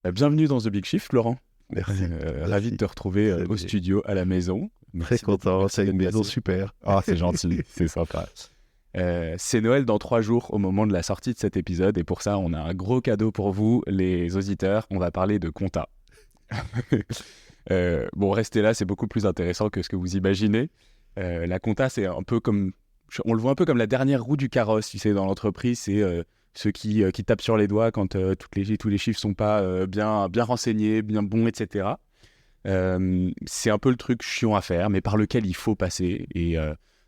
Bienvenue dans The Big Shift, Laurent. Merci. Ravi de te retrouver au studio, à la maison. Très content, c'est une maison passé. super. Ah, c'est gentil, c'est sympa. C'est Noël dans 3 jours au moment de la sortie de cet épisode et pour ça, on a un gros cadeau pour vous, les auditeurs. On va parler de compta. Bon, restez là, c'est beaucoup plus intéressant que ce que vous imaginez. La compta, c'est un peu comme... On le voit un peu comme la dernière roue du carrosse, tu sais, dans l'entreprise. C'est ceux qui tapent sur les doigts quand tous les chiffres sont pas bien renseignés, bien bons, etc. C'est un peu le truc chiant à faire, mais par lequel il faut passer. Et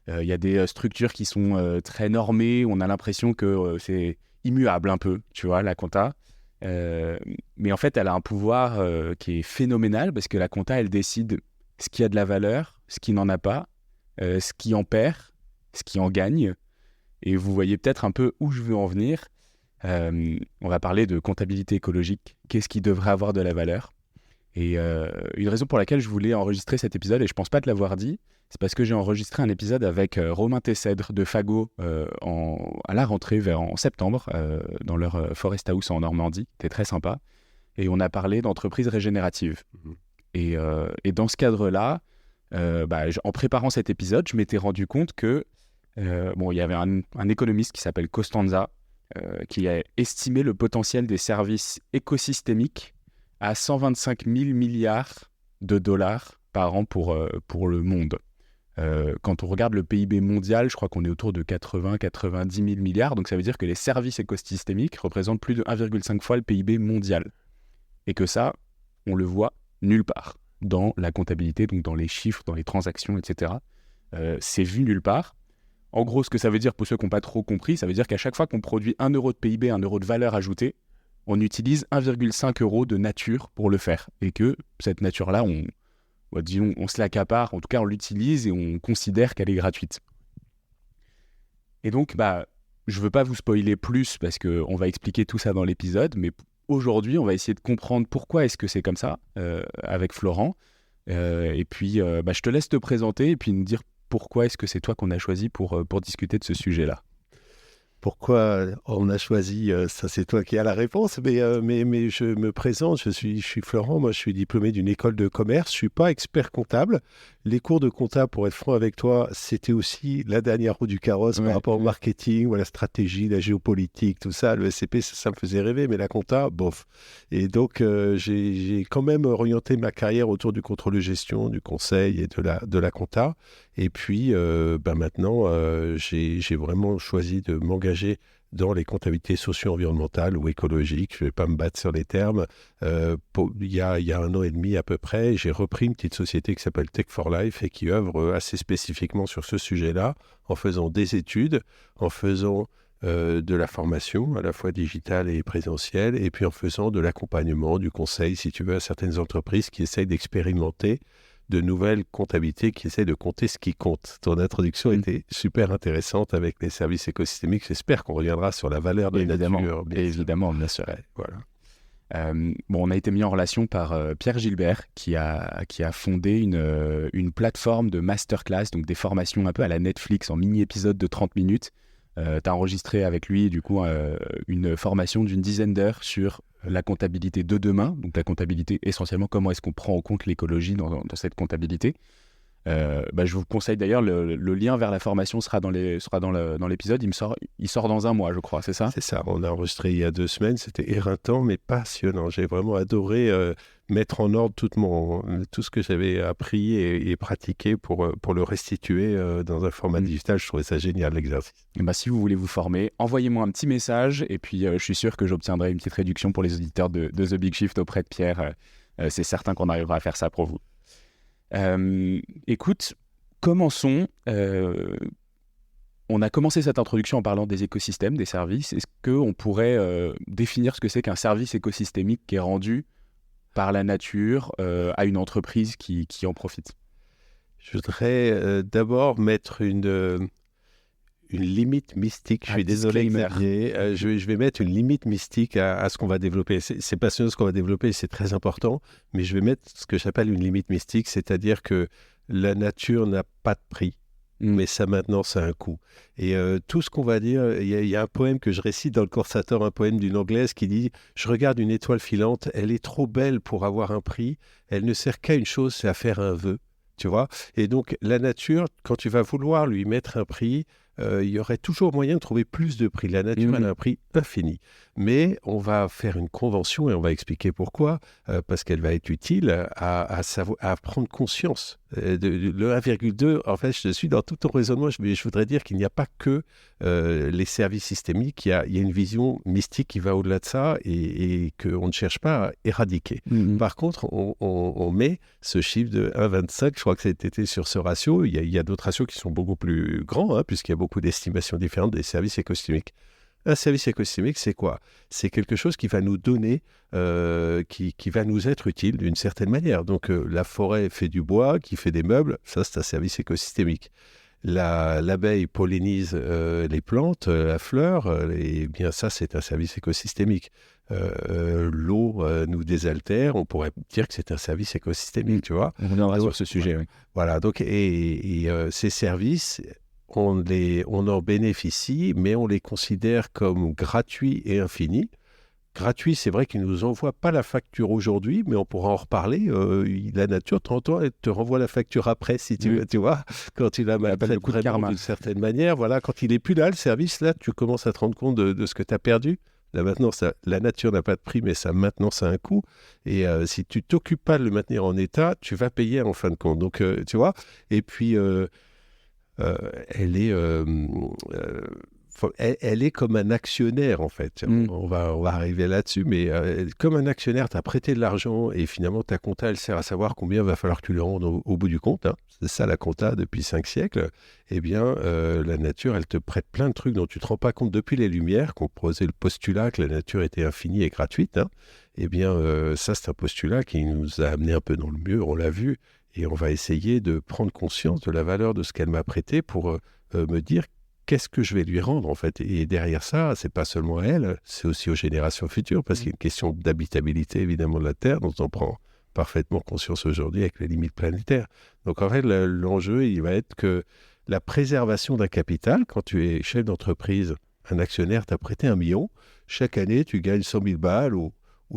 il y a des structures qui sont très normées. On a l'impression que c'est immuable un peu, tu vois, la compta. Mais en fait, elle a un pouvoir qui est phénoménal parce que la compta, elle décide ce qui a de la valeur, ce qui n'en a pas, ce qui en perd, ce qui en gagne. Et vous voyez peut-être un peu où je veux en venir. On va parler de comptabilité écologique. Qu'est-ce qui devrait avoir de la valeur ? Et une raison pour laquelle je voulais enregistrer cet épisode, et je ne pense pas te l'avoir dit, c'est parce que j'ai enregistré un épisode avec Romain Tessèdre de Fago à la rentrée en septembre, dans leur Forest House en Normandie. C'était très sympa. Et on a parlé d'entreprises régénératives. Et dans ce cadre-là, en préparant cet épisode, je m'étais rendu compte que il y avait un économiste qui s'appelle Costanza qui a estimé le potentiel des services écosystémiques à 125 000 milliards de dollars par an pour le monde. Quand on regarde le PIB mondial, je crois qu'on est autour de 80-90 000 milliards. Donc ça veut dire que les services écosystémiques représentent plus de 1,5 fois le PIB mondial. Et que ça, on le voit nulle part dans la comptabilité, donc dans les chiffres, dans les transactions, etc. C'est vu nulle part. En gros, ce que ça veut dire pour ceux qui n'ont pas trop compris, ça veut dire qu'à chaque fois qu'on produit 1 euro de PIB, 1 euro de valeur ajoutée, on utilise 1,5 euro de nature pour le faire. Et que cette nature-là, on se l'accapare, en tout cas on l'utilise et on considère qu'elle est gratuite. Et donc, je ne veux pas vous spoiler plus parce qu'on va expliquer tout ça dans l'épisode, mais aujourd'hui, on va essayer de comprendre pourquoi est-ce que c'est comme ça avec Florent. Et puis, je te laisse te présenter et puis nous dire pourquoi est-ce que c'est toi qu'on a choisi pour discuter de ce sujet-là. Pourquoi on a choisi, ça c'est toi qui as la réponse, mais je me présente, je suis Florent, moi je suis diplômé d'une école de commerce, je ne suis pas expert comptable. Les cours de compta, pour être franc avec toi, c'était aussi la dernière roue du carrosse par rapport au marketing ou à la stratégie, la géopolitique, tout ça. Le SCP, ça me faisait rêver, mais la compta, bof. Et donc j'ai quand même orienté ma carrière autour du contrôle de gestion, du conseil et de la compta. Et puis maintenant, j'ai vraiment choisi de m'engager dans les comptabilités socio-environnementales ou écologiques. Je ne vais pas me battre sur les termes. Il y a 1 an et demi à peu près, j'ai repris une petite société qui s'appelle Tech for Life et qui œuvre assez spécifiquement sur ce sujet-là, en faisant des études, en faisant de la formation, à la fois digitale et présentielle, et puis en faisant de l'accompagnement, du conseil, si tu veux, à certaines entreprises qui essayent d'expérimenter de nouvelles comptabilités qui essaient de compter ce qui compte. Ton introduction était super intéressante avec les services écosystémiques. J'espère qu'on reviendra sur la valeur de la nature. Évidemment, bien sûr. Voilà. On a été mis en relation par Pierre Gilbert qui a fondé une plateforme de masterclass, donc des formations un peu à la Netflix en mini-épisodes de 30 minutes. Tu as enregistré avec lui du coup une formation d'une dizaine d'heures sur la comptabilité de demain, donc la comptabilité essentiellement comment est-ce qu'on prend en compte l'écologie dans cette comptabilité. Je vous conseille d'ailleurs, le lien vers la formation sera dans l'épisode, il sort dans 1 mois je crois, c'est ça ? C'est ça, on a enregistré il y a 2 semaines, c'était éreintant mais passionnant. J'ai vraiment adoré mettre en ordre tout ce que j'avais appris et pratiqué pour le restituer dans un format digital. Je trouvais ça génial l'exercice. Et si vous voulez vous former, envoyez-moi un petit message et puis je suis sûr que j'obtiendrai une petite réduction pour les auditeurs de The Big Shift auprès de Pierre. C'est certain qu'on arrivera à faire ça pour vous. Écoute, commençons. On a commencé cette introduction en parlant des écosystèmes, des services. Est-ce qu'on pourrait définir ce que c'est qu'un service écosystémique qui est rendu par la nature à une entreprise qui en profite ? Je voudrais d'abord mettre une limite mystique. Je suis désolé, Xavier. Je vais mettre une limite mystique à ce qu'on va développer. C'est passionnant ce qu'on va développer, c'est très important, mais je vais mettre ce que j'appelle une limite mystique, c'est-à-dire que la nature n'a pas de prix. mais sa maintenance a un coût. Et tout ce qu'on va dire, il y a un poème que je récite dans le Corsator, un poème d'une Anglaise qui dit « Je regarde une étoile filante, elle est trop belle pour avoir un prix, elle ne sert qu'à une chose, c'est à faire un vœu. » Tu vois ? Et donc, la nature, quand tu vas vouloir lui mettre un prix, il y aurait toujours moyen de trouver plus de prix. La nature, elle a un prix infini. Mais on va faire une convention et on va expliquer pourquoi, parce qu'elle va être utile à prendre conscience. Le 1,2, en fait, je suis dans tout ton raisonnement, mais je voudrais dire qu'il n'y a pas que les services systémiques, il y a une vision mystique qui va au-delà de ça et qu'on ne cherche pas à éradiquer. Par contre, on met ce chiffre de 1,25, je crois que c'était sur ce ratio. Il y a d'autres ratios qui sont beaucoup plus grands, puisqu'il y a beaucoup d'estimations différentes des services écosystémiques. Un service écosystémique, c'est quoi ? C'est quelque chose qui va nous donner, qui va nous être utile d'une certaine manière. Donc, la forêt fait du bois, qui fait des meubles, ça, c'est un service écosystémique. L'abeille pollinise les plantes, la fleur, et bien ça, c'est un service écosystémique. L'eau nous désaltère, on pourrait dire que c'est un service écosystémique, tu vois. On reviendra sur ce sujet, oui. Voilà, donc, ces services... On en bénéficie, mais on les considère comme gratuits et infinis. Gratuits, c'est vrai qu'ils ne nous envoient pas la facture aujourd'hui, mais on pourra en reparler. La nature, de temps en temps, elle te renvoie la facture après, si tu veux, tu vois, quand tu la maltraites vraiment d'une certaine manière. Voilà, quand il n'est plus là, le service, là, tu commences à te rendre compte de ce que tu as perdu. Là, maintenant, la nature n'a pas de prix, mais sa maintenance a un coût. Et si tu ne t'occupes pas de le maintenir en état, tu vas payer en fin de compte. Donc, tu vois, et puis... elle est comme un actionnaire, en fait. On va arriver là-dessus, mais comme un actionnaire, tu as prêté de l'argent et finalement, ta compta, elle sert à savoir combien va falloir que tu le rendes au bout du compte. C'est ça, la compta, depuis 5 siècles. Eh bien, la nature, elle te prête plein de trucs dont tu ne te rends pas compte depuis les Lumières, qu'on posait le postulat que la nature était infinie et gratuite. Eh bien, ça, c'est un postulat qui nous a amené un peu dans le mur, on l'a vu. Et on va essayer de prendre conscience de la valeur de ce qu'elle m'a prêté pour me dire qu'est-ce que je vais lui rendre, en fait. Et derrière ça, c'est pas seulement à elle, c'est aussi aux générations futures, parce qu'il y a une question d'habitabilité, évidemment, de la Terre, dont on prend parfaitement conscience aujourd'hui avec les limites planétaires. Donc, en fait, l'enjeu, il va être que la préservation d'un capital, quand tu es chef d'entreprise, un actionnaire t'a prêté 1 million, chaque année, tu gagnes 100 000 balles ou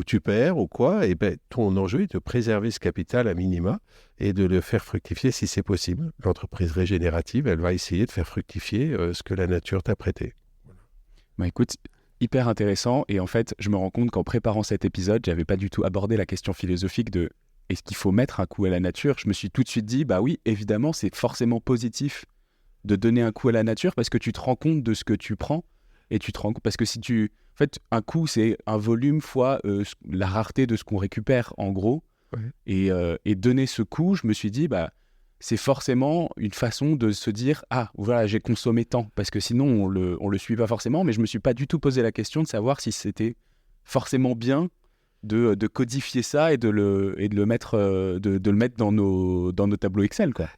tu perds ou quoi, et ben, ton enjeu est de préserver ce capital à minima et de le faire fructifier si c'est possible. L'entreprise régénérative, elle va essayer de faire fructifier ce que la nature t'a prêté. Bah écoute, hyper intéressant. Et en fait, je me rends compte qu'en préparant cet épisode, j'avais pas du tout abordé la question philosophique de est-ce qu'il faut mettre un coup à la nature ? Je me suis tout de suite dit, bah oui, évidemment, c'est forcément positif de donner un coup à la nature parce que tu te rends compte de ce que tu prends et tu te rends compte parce que si tu... En fait, un coût, c'est un volume fois la rareté de ce qu'on récupère, en gros. Ouais. Et donner ce coût, je me suis dit, bah, c'est forcément une façon de se dire « Ah, voilà, j'ai consommé tant ». Parce que sinon, on le suit pas forcément. Mais je me suis pas du tout posé la question de savoir si c'était forcément bien de codifier ça et de le mettre, de le mettre dans nos tableaux Excel, quoi.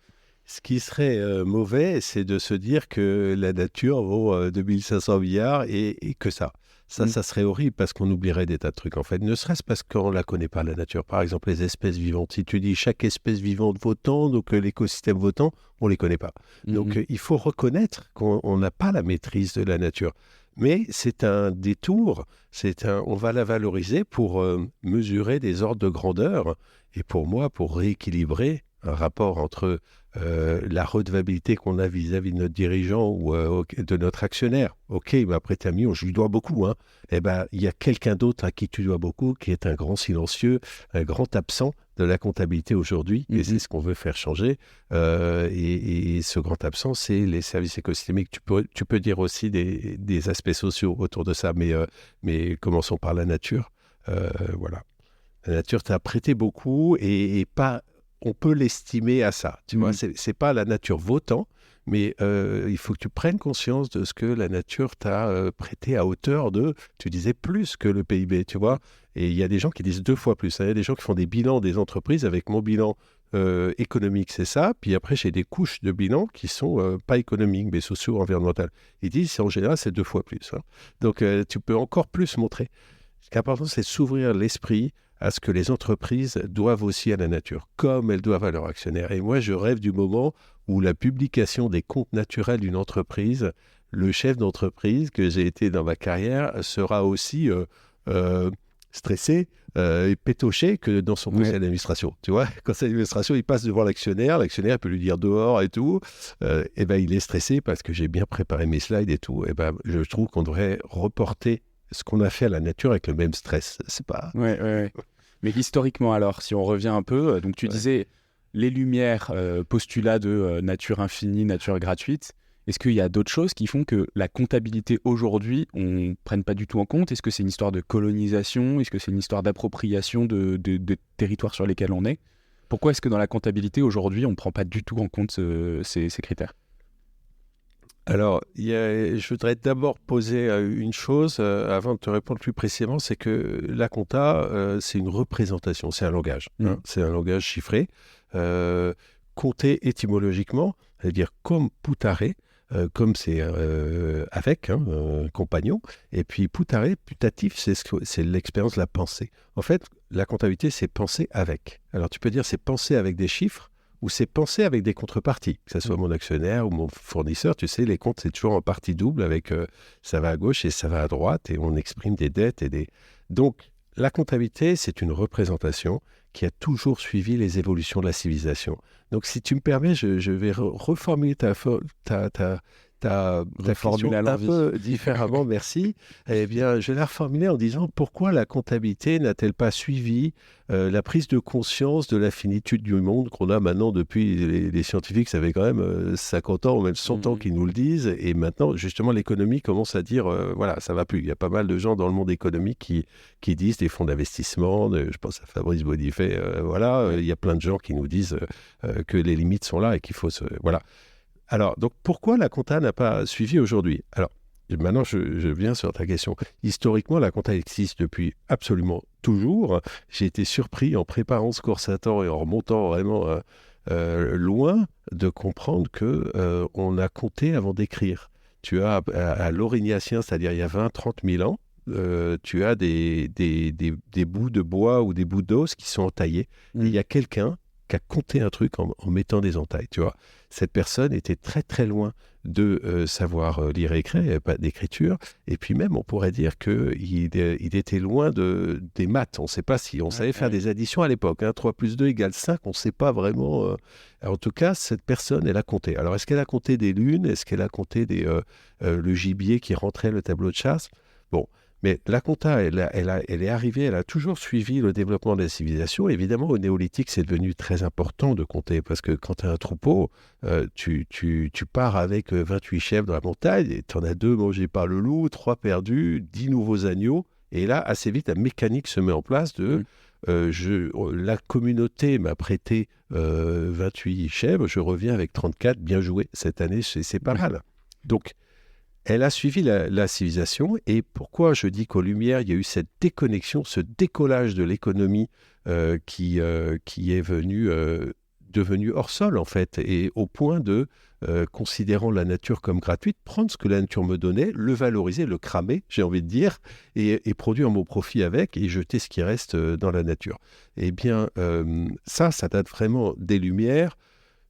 Ce qui serait mauvais, c'est de se dire que la nature vaut 2500 milliards et que ça. Ça serait horrible parce qu'on oublierait des tas de trucs, en fait. Ne serait-ce parce qu'on ne la connaît pas, la nature. Par exemple, les espèces vivantes. Si tu dis chaque espèce vivante vaut tant, donc l'écosystème vaut tant, on ne les connaît pas. Donc, il faut reconnaître qu'on n'a pas la maîtrise de la nature. Mais c'est un détour, on va la valoriser pour mesurer des ordres de grandeur. Et pour moi, pour rééquilibrer un rapport entre la redevabilité qu'on a vis-à-vis de notre dirigeant ou de notre actionnaire. Ok, il m'a prêté 1 million, je lui dois beaucoup. Eh ben, il y a quelqu'un d'autre à qui tu dois beaucoup, qui est un grand silencieux, un grand absent de la comptabilité aujourd'hui. Et c'est ce qu'on veut faire changer. Et ce grand absent, c'est les services écosystémiques. Tu peux dire aussi des aspects sociaux autour de ça, mais commençons par la nature. Voilà. La nature t'a prêté beaucoup et pas... On peut l'estimer à ça, tu vois, c'est pas la nature vaut tant, mais il faut que tu prennes conscience de ce que la nature t'a prêté à hauteur de, tu disais, plus que le PIB, tu vois, et il y a des gens qui disent 2 fois plus, il y a des gens qui font des bilans des entreprises avec mon bilan économique, c'est ça, puis après j'ai des couches de bilan qui sont pas économiques, mais socio-environnementales. Ils disent, en général, c'est 2 fois plus. Donc tu peux encore plus montrer. Ce qui est important, c'est de s'ouvrir l'esprit à ce que les entreprises doivent aussi à la nature, comme elles doivent à leurs actionnaires. Et moi, je rêve du moment ou la publication des comptes naturels d'une entreprise, le chef d'entreprise que j'ai été dans ma carrière sera aussi stressé et pétoché que dans son conseil d'administration. Tu vois, conseil d'administration, il passe devant l'actionnaire peut lui dire dehors et tout. Et ben, il est stressé parce que j'ai bien préparé mes slides et tout. Et ben, je trouve qu'on devrait reporter ce qu'on a fait à la nature avec le même stress. C'est pas... Ouais. Mais historiquement, alors, si on revient un peu, donc tu disais les Lumières, postulat de nature infinie, nature gratuite. Est-ce qu'il y a d'autres choses qui font que la comptabilité aujourd'hui, on ne prenne pas du tout en compte? Est-ce que c'est une histoire de colonisation? Est-ce que c'est une histoire d'appropriation de territoires sur lesquels on est? Pourquoi est-ce que dans la comptabilité aujourd'hui, on ne prend pas du tout en compte ces critères? Alors, je voudrais d'abord poser une chose avant de te répondre plus précisément, c'est que la compta, c'est une représentation, c'est un langage. C'est un langage chiffré. Compter étymologiquement, c'est-à-dire comme putare, comme c'est avec, compagnon, et puis putare, putatif, c'est l'expérience de la pensée. En fait, la comptabilité, c'est penser avec. Alors, tu peux dire c'est penser avec des chiffres, ou c'est penser avec des contreparties, que ce soit mon actionnaire ou mon fournisseur. Tu sais, les comptes, c'est toujours en partie double, avec ça va à gauche et ça va à droite, et on exprime des dettes et des... Donc, la comptabilité, c'est une représentation qui a toujours suivi les évolutions de la civilisation. Donc, si tu me permets, je vais reformuler ta question un peu différemment, merci. Eh bien, je vais la reformuler en disant pourquoi la comptabilité n'a-t-elle pas suivi la prise de conscience de la finitude du monde qu'on a maintenant depuis les scientifiques, ça fait quand même 50 ans ou même 100 ans qu'ils nous le disent, et maintenant, justement, l'économie commence à dire, voilà, ça va plus. Il y a pas mal de gens dans le monde économique qui disent des fonds d'investissement, je pense à Fabrice Bodifet, il y a plein de gens qui nous disent que les limites sont là et qu'il faut se... Voilà. Alors, donc, pourquoi la compta n'a pas suivi aujourd'hui? Alors, maintenant, je viens sur ta question. Historiquement, la compta existe depuis absolument toujours. J'ai été surpris en préparant ce cours à temps et en remontant vraiment loin de comprendre qu'on a compté avant d'écrire. Tu as à l'Aurignacien, c'est-à-dire il y a 20-30 000 ans, tu as des bouts de bois ou des bouts d'os qui sont entaillés. Et il y a quelqu'un qui a compté un truc en mettant des entailles, tu vois. Cette personne était très très loin de savoir lire et écrire, pas d'écriture, et puis même on pourrait dire qu'il était loin des maths. On ne sait pas si on savait faire des additions à l'époque. 3 plus 2 égale 5, on ne sait pas vraiment. En tout cas, cette personne, elle a compté. Alors, est-ce qu'elle a compté des lunes? Est-ce qu'elle a compté le gibier qui rentrait le tableau de chasse? Bon. Mais la compta, elle est arrivée, elle a toujours suivi le développement de la civilisation. Évidemment, au néolithique, c'est devenu très important de compter, parce que quand tu as un troupeau, tu pars avec 28 chèvres dans la montagne, et tu en as 2 mangés par le loup, 3 perdus, 10 nouveaux agneaux. Et là, assez vite, la mécanique se met en place de... la communauté m'a prêté 28 chèvres, je reviens avec 34, bien joué. Cette année, c'est pas mal. Donc, elle a suivi la civilisation, et pourquoi je dis qu'aux Lumières, il y a eu cette déconnexion, ce décollage de l'économie qui est devenu hors sol, en fait, et au point de, considérant la nature comme gratuite, prendre ce que la nature me donnait, le valoriser, le cramer, j'ai envie de dire, et produire mon profit avec, et jeter ce qui reste dans la nature. Eh bien, ça date vraiment des Lumières.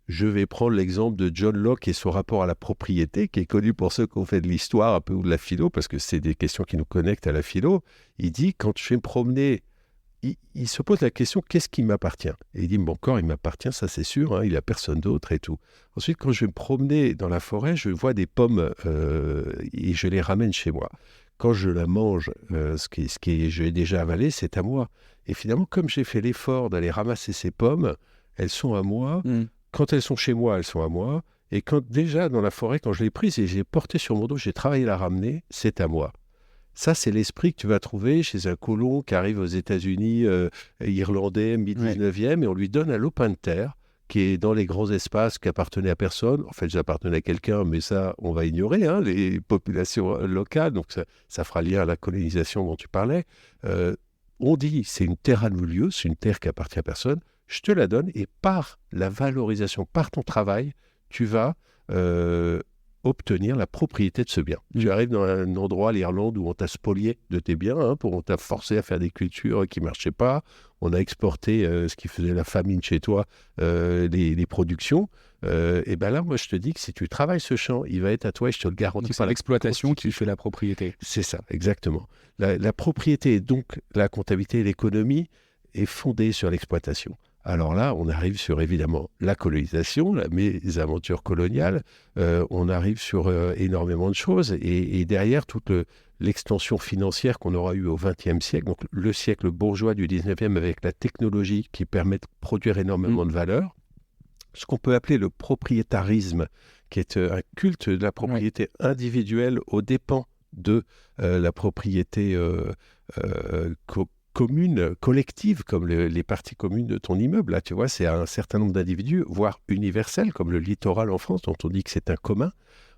Je vais prendre l'exemple de John Locke et son rapport à la propriété, qui est connu pour ceux qui ont fait de l'histoire un peu ou de la philo, parce que c'est des questions qui nous connectent à la philo. Il dit, quand je vais me promener, il se pose la question, qu'est-ce qui m'appartient? Et il dit, mon corps, il m'appartient, ça c'est sûr, il n'y a personne d'autre et tout. Ensuite, quand je vais me promener dans la forêt, je vois des pommes et je les ramène chez moi. Quand je la mange, je l'ai déjà avalé, c'est à moi. Et finalement, comme j'ai fait l'effort d'aller ramasser ces pommes, elles sont à moi. Quand elles sont chez moi, elles sont à moi. Et quand déjà dans la forêt, quand je l'ai prise et j'ai porté sur mon dos, j'ai travaillé à la ramener, c'est à moi. Ça, c'est l'esprit que tu vas trouver chez un colon qui arrive aux États-Unis, irlandais, mi-19e, et on lui donne un lopin de terre qui est dans les grands espaces qui appartenaient à personne. En fait, j'appartenais à quelqu'un, mais ça, on va ignorer, les populations locales. Donc, ça fera lien à la colonisation dont tu parlais. On dit, c'est une terre annulieuse, c'est une terre qui appartient à personne. Je te la donne, et par la valorisation, par ton travail, tu vas obtenir la propriété de ce bien. Tu arrives dans un endroit, l'Irlande, où on t'a spolié de tes biens, on t'a forcé à faire des cultures qui ne marchaient pas, on a exporté ce qui faisait la famine chez toi, les productions. Et bien là, moi, je te dis que si tu travailles ce champ, il va être à toi et je te le garantis. C'est l'exploitation qui fait la propriété. C'est ça, exactement. La propriété, et donc la comptabilité et l'économie, est fondée sur l'exploitation. Alors là, on arrive sur, évidemment, la colonisation, mes aventures coloniales, on arrive sur énormément de choses, et derrière, toute l'extension financière qu'on aura eue au XXe siècle, donc le siècle bourgeois du XIXe avec la technologie qui permet de produire énormément de valeur, ce qu'on peut appeler le propriétarisme, qui est un culte de la propriété individuelle aux dépens de la propriété commune, collective, comme les parties communes de ton immeuble. Là, tu vois, c'est un certain nombre d'individus, voire universel, comme le littoral en France, dont on dit que c'est un commun.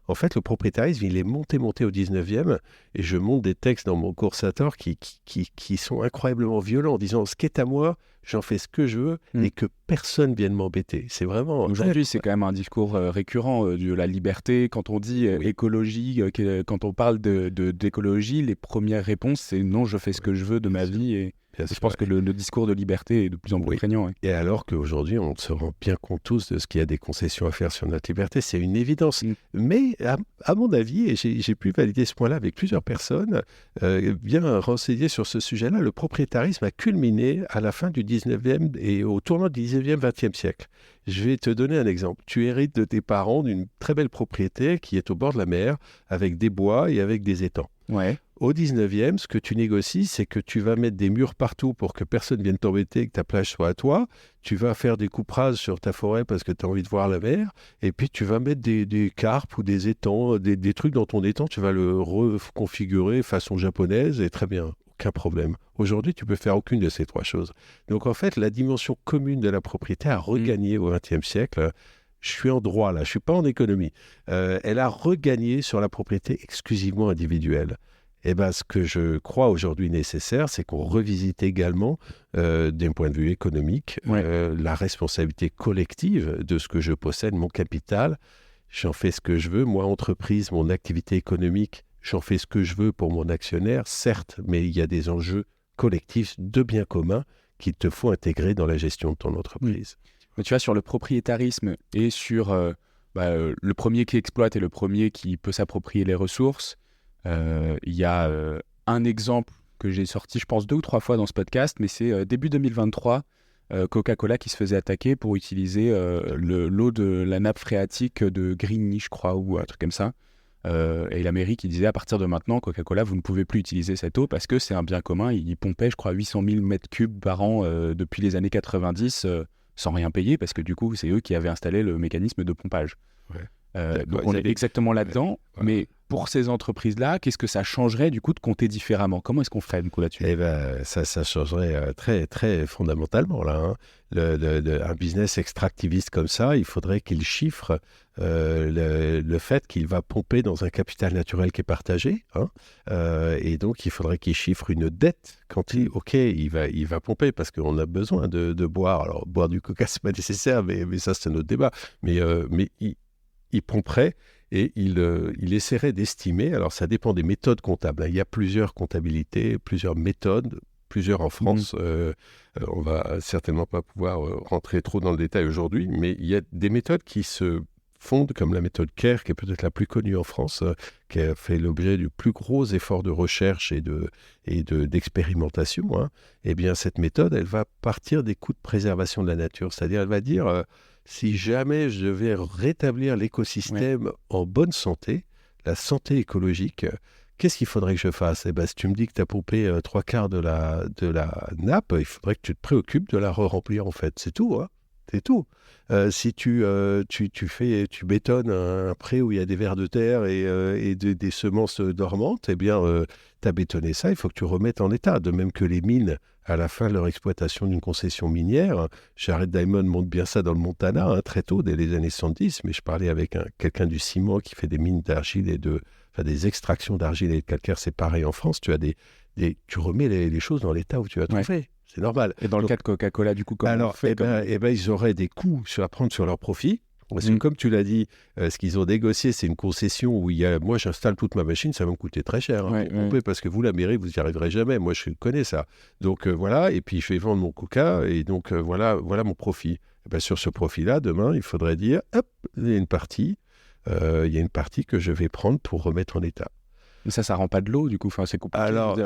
En fait, le propriétarisme, il est monté au 19e, et je monte des textes dans mon Coursator qui sont incroyablement violents, en disant « ce qui est à moi, j'en fais ce que je veux, et que personne vienne m'embêter ». C'est vraiment... Aujourd'hui, c'est quand même un discours récurrent de la liberté. Quand on dit écologie, quand on parle d'écologie, les premières réponses, c'est « non, je fais ce que je veux de ma vie ». Et je pense que le discours de liberté est de plus en plus prégnant. Ouais. Et alors qu'aujourd'hui, on se rend bien compte tous de ce qu'il y a des concessions à faire sur notre liberté, c'est une évidence. Mais à mon avis, et j'ai pu valider ce point-là avec plusieurs personnes, bien renseignées sur ce sujet-là, le propriétarisme a culminé à la fin du 19e et au tournant du 19e, 20e siècle. Je vais te donner un exemple. Tu hérites de tes parents d'une très belle propriété qui est au bord de la mer, avec des bois et avec des étangs. Ouais. Au 19e, ce que tu négocies, c'est que tu vas mettre des murs partout pour que personne ne vienne t'embêter, que ta plage soit à toi. Tu vas faire des coupes rases sur ta forêt parce que tu as envie de voir la mer. Et puis, tu vas mettre des carpes ou des étangs, des trucs dans ton étang. Tu vas le reconfigurer façon japonaise et très bien, aucun problème. Aujourd'hui, tu peux faire aucune de ces trois choses. Donc, en fait, la dimension commune de la propriété a regagné au XXe siècle. Je suis en droit, là, je ne suis pas en économie. Elle a regagné sur la propriété exclusivement individuelle. Eh ben, ce que je crois aujourd'hui nécessaire, c'est qu'on revisite également, d'un point de vue économique, la responsabilité collective de ce que je possède, mon capital. J'en fais ce que je veux. Moi, entreprise, mon activité économique, j'en fais ce que je veux pour mon actionnaire, certes, mais il y a des enjeux collectifs de biens communs qu'il te faut intégrer dans la gestion de ton entreprise. Mais tu vois, sur le propriétarisme et sur le premier qui exploite et le premier qui peut s'approprier les ressources, il y a un exemple que j'ai sorti, je pense, 2 ou 3 fois dans ce podcast, mais c'est début 2023, Coca-Cola qui se faisait attaquer pour utiliser l'eau de la nappe phréatique de Grigny, je crois, ou un truc comme ça. Et la mairie qui disait, à partir de maintenant, Coca-Cola, vous ne pouvez plus utiliser cette eau parce que c'est un bien commun. Ils pompaient, je crois, 800 000 mètres cubes par an depuis les années 90 sans rien payer, parce que du coup, c'est eux qui avaient installé le mécanisme de pompage. Donc on est exactement là-dedans, mais pour ces entreprises-là, qu'est-ce que ça changerait du coup de compter différemment ? Comment est-ce qu'on ferait du coup là-dessus ? Eh ben, ça changerait très, très fondamentalement là. Un business extractiviste comme ça, il faudrait qu'il chiffre le fait qu'il va pomper dans un capital naturel qui est partagé, et donc il faudrait qu'il chiffre une dette quand il va pomper parce qu'on a besoin de boire. Alors boire du coca, c'est pas nécessaire, mais ça c'est un autre débat. Mais il pomperait. Et il essaierait d'estimer, alors ça dépend des méthodes comptables, il y a plusieurs comptabilités, plusieurs méthodes, plusieurs en France, on va certainement pas pouvoir rentrer trop dans le détail aujourd'hui, mais il y a des méthodes qui se fondent, comme la méthode CARE, qui est peut-être la plus connue en France, qui a fait l'objet du plus gros effort de recherche et d'expérimentation. Eh bien cette méthode, elle va partir des coûts de préservation de la nature, c'est-à-dire elle va dire... si jamais je devais rétablir l'écosystème en bonne santé, la santé écologique, qu'est-ce qu'il faudrait que je fasse ? Eh ben, si tu me dis que tu as pompé 3/4 de la nappe, il faudrait que tu te préoccupes de la re-remplir en fait. C'est tout, c'est tout. Si tu bétonnes un pré où il y a des vers de terre et des semences dormantes, eh bien, tu as bétonné ça, il faut que tu remettes en état. De même que les mines, à la fin de leur exploitation d'une concession minière, Jared Diamond montre bien ça dans le Montana, très tôt, dès les années 70, mais je parlais avec quelqu'un du ciment qui fait des mines d'argile et des extractions d'argile et de calcaire, c'est pareil en France, tu remets les choses dans l'état où tu as trouvé. C'est normal. Et dans le cas de Coca-Cola, du coup, comment on fait ils auraient des coûts à prendre sur leur profit. Parce que comme tu l'as dit, ce qu'ils ont négocié, c'est une concession où moi j'installe toute ma machine, ça va me coûter très cher pour pomper, parce que vous, la mairie, vous n'y arriverez jamais. Moi, je connais ça. Donc voilà, et puis je vais vendre mon coca, et donc voilà mon profit. Et bien, sur ce profit-là, demain, il faudrait dire, hop, il y a une partie que je vais prendre pour remettre en état. Mais ça rend pas de l'eau, du coup. Enfin, c'est compliqué. Alors, ça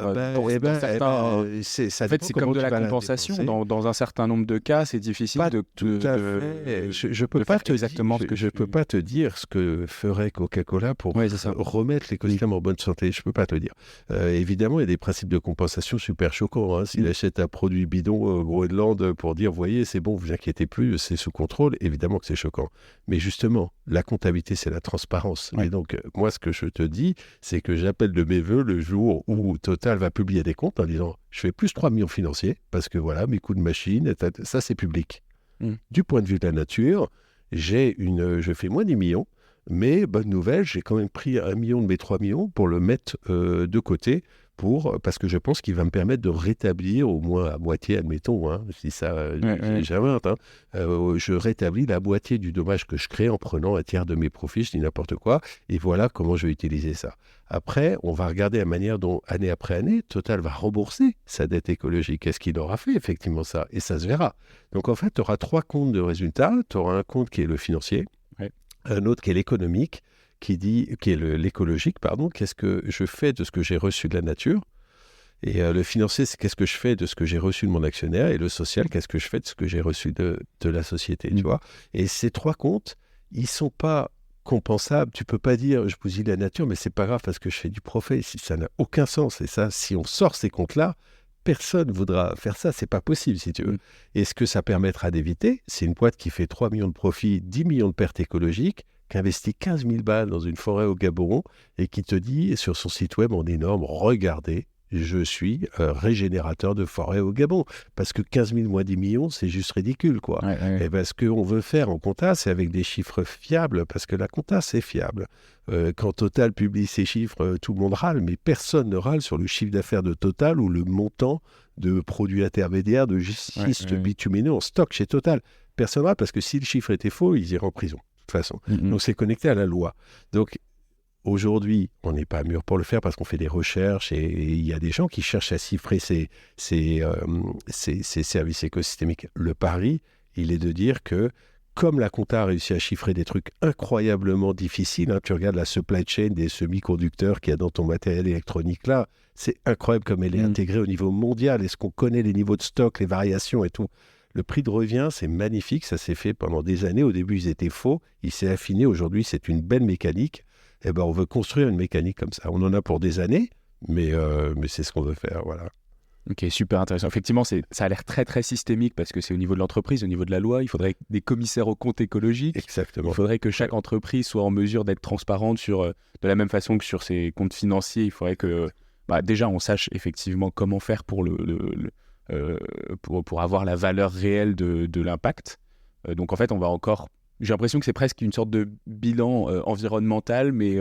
en fait, c'est comme de la compensation. Dans un certain nombre de cas, c'est difficile pas de tout à fait. Je peux pas te exactement ce que je peux pas te dire ce que ferait Coca-Cola pour remettre l'écosystème en bonne santé. Je peux pas te le dire. Évidemment, il y a des principes de compensation super choquants. Hein. S'il achète un produit bidon au Groenland pour dire, voyez, c'est bon, vous inquiétez plus, c'est sous contrôle, évidemment que c'est choquant. Mais justement, la comptabilité, c'est la transparence. Et donc, moi, ce que je te dis, c'est que j'appelle de mes voeux le jour où Total va publier des comptes en disant je fais plus 3 millions financiers parce que voilà, mes coûts de machine, ça c'est public. Du point de vue de la nature, je fais moins d'10 millions, mais bonne nouvelle, j'ai quand même pris 1 million de mes 3 millions pour le mettre de côté parce que je pense qu'il va me permettre de rétablir au moins à moitié, admettons, si ça, j'invente, je rétablis la moitié du dommage que je crée en prenant un tiers de mes profits, je dis n'importe quoi, et voilà comment je vais utiliser ça. Après, on va regarder la manière dont, année après année, Total va rembourser sa dette écologique. Est-ce qu'il aura fait effectivement ça? Et ça se verra. Donc en fait, tu auras 3 comptes de résultats. Tu auras un compte qui est le financier, un autre qui est l'économique, qui est l'écologique, pardon, qu'est-ce que je fais de ce que j'ai reçu de la nature, et le financier, c'est qu'est-ce que je fais de ce que j'ai reçu de mon actionnaire, et le social, qu'est-ce que je fais de ce que j'ai reçu de la société, tu vois. Et ces 3 comptes, ils sont pas compensables. Tu peux pas dire, je bousille la nature, mais c'est pas grave parce que je fais du profit. Ça n'a aucun sens. Et ça, si on sort ces comptes-là, personne ne voudra faire ça. C'est pas possible, si tu veux. Et ce que ça permettra d'éviter, c'est une boîte qui fait 3 millions de profits, 10 millions de pertes écologiques, qui investit 15 000 balles dans une forêt au Gabon et qui te dit sur son site web en énorme, regardez, je suis régénérateur de forêt au Gabon. Parce que 15 000 moins 10 millions, c'est juste ridicule, quoi. Et ben, ce qu'on veut faire en compta, c'est avec des chiffres fiables, parce que la compta, c'est fiable. Quand Total publie ses chiffres, tout le monde râle, mais personne ne râle sur le chiffre d'affaires de Total ou le montant de produits intermédiaires de schiste bitumineux en stock chez Total. Personne ne râle, parce que si le chiffre était faux, ils iraient en prison. De toute façon. Donc, c'est connecté à la loi. Donc, aujourd'hui, on n'est pas mûr pour le faire parce qu'on fait des recherches et il y a des gens qui cherchent à chiffrer ces services écosystémiques. Le pari, il est de dire que, comme la compta a réussi à chiffrer des trucs incroyablement difficiles, tu regardes la supply chain des semi-conducteurs qu'il y a dans ton matériel électronique là, c'est incroyable comme elle est intégrée au niveau mondial. Est-ce qu'on connaît les niveaux de stock, les variations et tout? Le prix de revient, c'est magnifique, ça s'est fait pendant des années. Au début, ils étaient faux, il s'est affiné. Aujourd'hui, c'est une belle mécanique. Eh ben, on veut construire une mécanique comme ça. On en a pour des années, mais c'est ce qu'on veut faire, voilà. Ok, super intéressant. Effectivement, ça a l'air très, très systémique parce que c'est au niveau de l'entreprise, au niveau de la loi. Il faudrait des commissaires aux comptes écologiques. Exactement. Il faudrait que chaque entreprise soit en mesure d'être transparente de la même façon que sur ses comptes financiers. Il faudrait que, déjà, on sache effectivement comment faire pour pour avoir la valeur réelle de l'impact. Donc en fait, j'ai l'impression que c'est presque une sorte de bilan environnemental, mais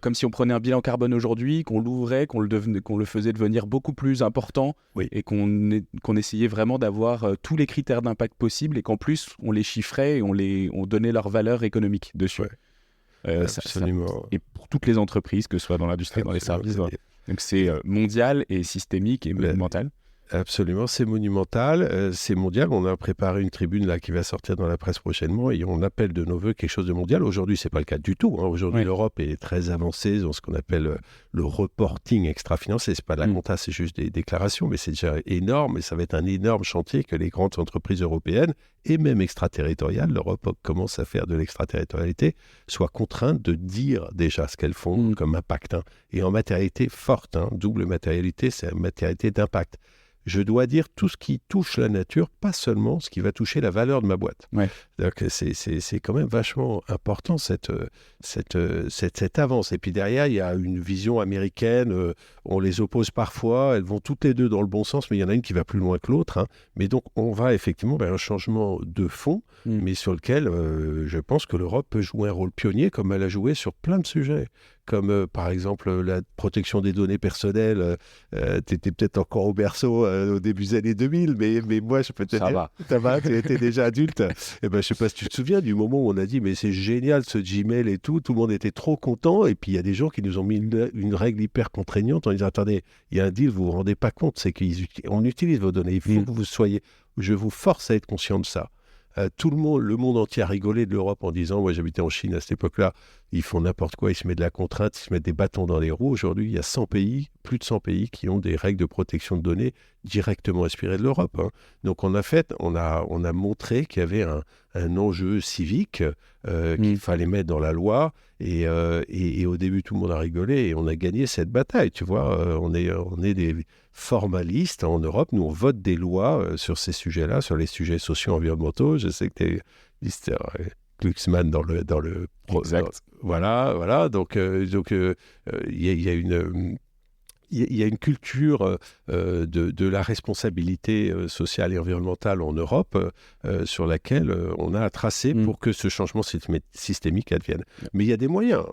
comme si on prenait un bilan carbone aujourd'hui, qu'on l'ouvrait, qu'on le faisait devenir beaucoup plus important, et qu'on essayait vraiment d'avoir tous les critères d'impact possibles, et qu'en plus on les chiffrait et on donnait leur valeur économique dessus. Absolument. Et pour toutes les entreprises, que ce soit dans l'industrie, dans les services. Donc c'est mondial et systémique et monumental. Absolument, c'est monumental, c'est mondial. On a préparé une tribune là qui va sortir dans la presse prochainement et on appelle de nos voeux quelque chose de mondial. Aujourd'hui, c'est pas le cas du tout. Aujourd'hui, l'Europe est très avancée dans ce qu'on appelle le reporting extra-financier. C'est pas de la compta, c'est juste des déclarations, mais c'est déjà énorme et ça va être un énorme chantier que les grandes entreprises européennes et même extraterritoriales, l'Europe commence à faire de l'extraterritorialité, soient contraintes de dire déjà ce qu'elles font comme impact. Et en matérialité forte, double matérialité, c'est une matérialité d'impact. Je dois dire tout ce qui touche la nature, pas seulement ce qui va toucher la valeur de ma boîte. Donc c'est quand même vachement important cette avance. Et puis derrière, il y a une vision américaine, on les oppose parfois, elles vont toutes les deux dans le bon sens, mais il y en a une qui va plus loin que l'autre. Mais donc on va effectivement vers un changement de fond, mais sur lequel je pense que l'Europe peut jouer un rôle pionnier comme elle a joué sur plein de sujets. comme par exemple la protection des données personnelles. Tu étais peut-être encore au berceau au début des années 2000, mais moi, je peux te dire... Ça va, tu étais déjà adulte. Et ben, je ne sais pas si tu te souviens du moment où on a dit, mais c'est génial ce Gmail et tout le monde était trop content. Et puis, il y a des gens qui nous ont mis une règle hyper contraignante en disant, attendez, il y a un deal, vous ne vous rendez pas compte, c'est qu'on utilise vos données. Il faut que vous soyez... Je vous force à être conscient de ça. Le monde entier a rigolé de l'Europe en disant, moi j'habitais en Chine à cette époque-là, ils font n'importe quoi, ils se mettent de la contrainte, ils se mettent des bâtons dans les roues. Aujourd'hui, il y a 100 pays, plus de 100 pays qui ont des règles de protection de données directement inspirées de l'Europe. Donc on a montré qu'il y avait un enjeu civique qu'il fallait mettre dans la loi et au début tout le monde a rigolé et on a gagné cette bataille, tu vois. On est des formalistes en Europe, nous on vote des lois sur ces sujets-là, sur les sujets sociaux environnementaux. Je sais que tu es Mr. Glucksmann dans le exact. Voilà. Donc il y a une culture de la responsabilité sociale et environnementale en Europe sur laquelle on a à tracer pour que ce changement systémique advienne. Mais il y a des moyens.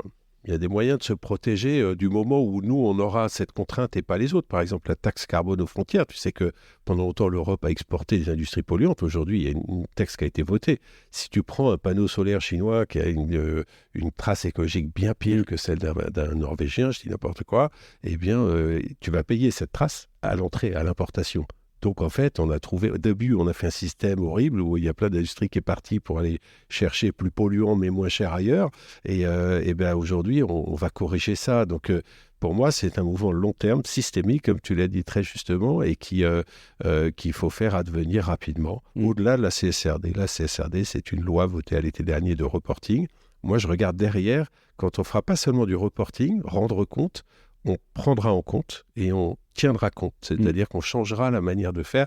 Il y a des moyens de se protéger du moment où nous, on aura cette contrainte et pas les autres. Par exemple, la taxe carbone aux frontières. Tu sais que pendant longtemps, l'Europe a exporté des industries polluantes. Aujourd'hui, il y a une texte qui a été votée. Si tu prends un panneau solaire chinois qui a une trace écologique bien pire que celle d'un Norvégien, je dis n'importe quoi, eh bien, tu vas payer cette trace à l'entrée, à l'importation. Donc, en fait, on a trouvé... Au début, on a fait un système horrible où il y a plein d'industries qui est partie pour aller chercher plus polluant mais moins cher ailleurs. Et ben, aujourd'hui, on va corriger ça. Donc, pour moi, c'est un mouvement long terme, systémique, comme tu l'as dit très justement, et qu'il faut faire advenir rapidement. Au-delà de la CSRD. La CSRD, c'est une loi votée à l'été dernier de reporting. Moi, je regarde derrière, quand on ne fera pas seulement du reporting, rendre compte, on prendra en compte et on tiendra compte. C'est-à-dire qu'on changera la manière de faire.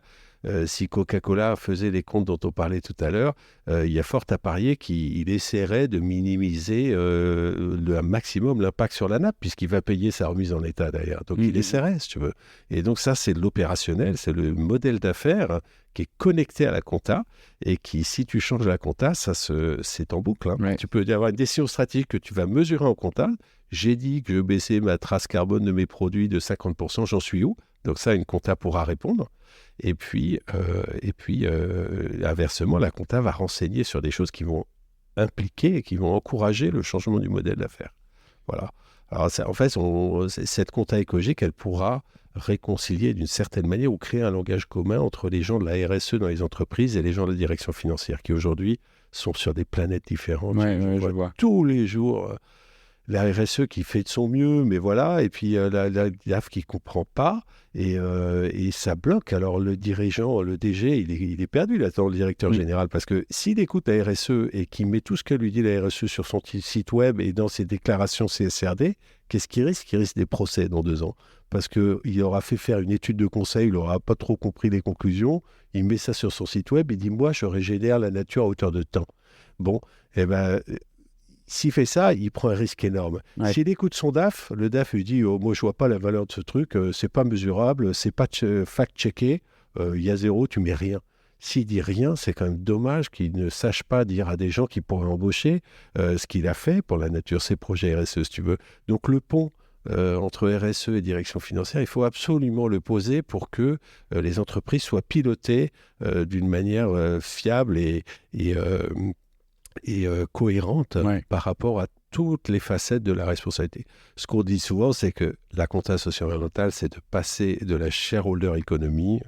Si Coca-Cola faisait les comptes dont on parlait tout à l'heure, il y a fort à parier qu'il essaierait de minimiser le maximum l'impact sur la nappe, puisqu'il va payer sa remise en état d'ailleurs. Donc il essaierait, si tu veux. Et donc ça, c'est de l'opérationnel, c'est le modèle d'affaires qui est connecté à la compta et qui, si tu changes la compta, c'est en boucle. Ouais. Tu peux avoir une décision stratégique que tu vas mesurer en compta. J'ai dit que je baissais ma trace carbone de mes produits de 50%, j'en suis où? Donc ça, une compta pourra répondre. Et puis inversement, la compta va renseigner sur des choses qui vont impliquer et qui vont encourager le changement du modèle d'affaires. Voilà. Alors ça, en fait, cette compta écologique, elle pourra réconcilier d'une certaine manière ou créer un langage commun entre les gens de la RSE dans les entreprises et les gens de la direction financière qui aujourd'hui sont sur des planètes différentes. Je vois. Tous les jours... la RSE qui fait de son mieux, mais voilà, et puis la DAF qui ne comprend pas, et ça bloque. Alors le dirigeant, le DG, il est perdu là-dedans, le directeur général, parce que s'il écoute la RSE et qu'il met tout ce que lui dit la RSE sur son site web et dans ses déclarations CSRD, qu'est-ce qu'il risque? Il risque des procès dans 2 ans, parce qu'il aura fait faire une étude de conseil, il n'aura pas trop compris les conclusions, il met ça sur son site web, il dit « moi, je régénère la nature à hauteur de temps ». Bon, eh bien... S'il fait ça, il prend un risque énorme. Ouais. S'il écoute son DAF, le DAF lui dit moi, je ne vois pas la valeur de ce truc, c'est pas mesurable, c'est pas fact-checké, il y a 0, tu mets rien. S'il dit rien, c'est quand même dommage qu'il ne sache pas dire à des gens qui pourraient embaucher ce qu'il a fait pour la nature, ses projets RSE, si tu veux. Donc le pont entre RSE et direction financière, il faut absolument le poser pour que les entreprises soient pilotées d'une manière fiable et cohérente par rapport à toutes les facettes de la responsabilité. Ce qu'on dit souvent, c'est que la compta socio-environnementale, c'est de passer de la shareholder economy,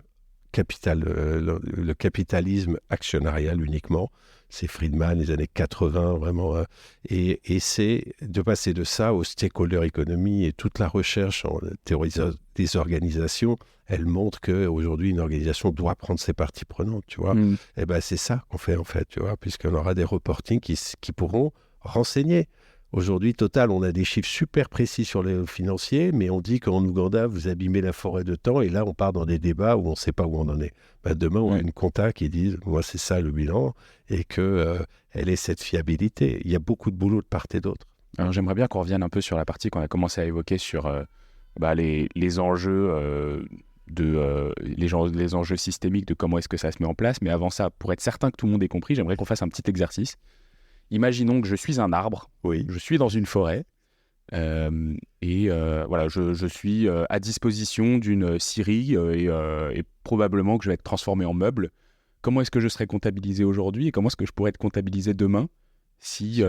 le capitalisme actionnarial uniquement, c'est Friedman, les années 80, vraiment, et c'est de passer de ça au stakeholder economy, et toute la recherche en théorie des organisations, elle montre qu'aujourd'hui, une organisation doit prendre ses parties prenantes, tu vois. Et ben c'est ça qu'on fait, en fait, tu vois, puisqu'on aura des reportings qui pourront renseigner. Aujourd'hui, Total, on a des chiffres super précis sur les financiers, mais on dit qu'en Ouganda, vous abîmez la forêt de temps, et là, on part dans des débats où on ne sait pas où on en est. Ben, demain, on a une compta qui dit, moi, c'est ça le bilan, et qu'elle ait cette fiabilité. Il y a beaucoup de boulot de part et d'autre. Alors, j'aimerais bien qu'on revienne un peu sur la partie qu'on a commencé à évoquer sur les enjeux... les enjeux systémiques de comment est-ce que ça se met en place. Mais avant ça, pour être certain que tout le monde ait compris, j'aimerais qu'on fasse un petit exercice. Imaginons que je suis un arbre, je suis dans une forêt, Voilà, je suis à disposition d'une scierie et probablement que je vais être transformé en meuble. Comment est-ce que je serai comptabilisé aujourd'hui et comment est-ce que je pourrais être comptabilisé demain si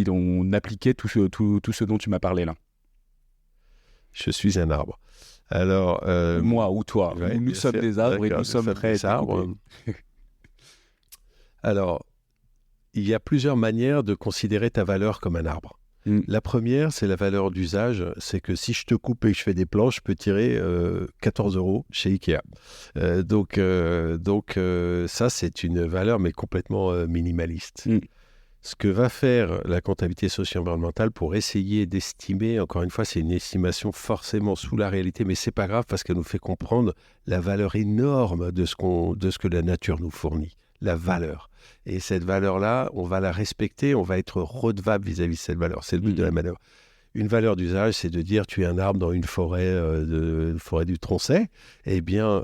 on appliquait tout ce dont tu m'as parlé là? Je suis un arbre. Alors, Moi ou toi, ouais, nous sommes des arbres et nous sommes prêts à être arbres. Alors, il y a plusieurs manières de considérer ta valeur comme un arbre. La première, c'est la valeur d'usage. C'est que si je te coupe et que je fais des planches, je peux tirer 14 € chez Ikea. Donc, ça, c'est une valeur, mais complètement minimaliste. Ce que va faire la comptabilité socio-environnementale pour essayer d'estimer, encore une fois, c'est une estimation forcément sous la réalité, mais c'est pas grave parce qu'elle nous fait comprendre la valeur énorme de ce que la nature nous fournit. La valeur. Et cette valeur-là, on va la respecter, on va être redevable vis-à-vis de cette valeur. C'est le but de la valeur. Une valeur d'usage, c'est de dire tu es un arbre dans une forêt, forêt du Tronchet. Eh bien,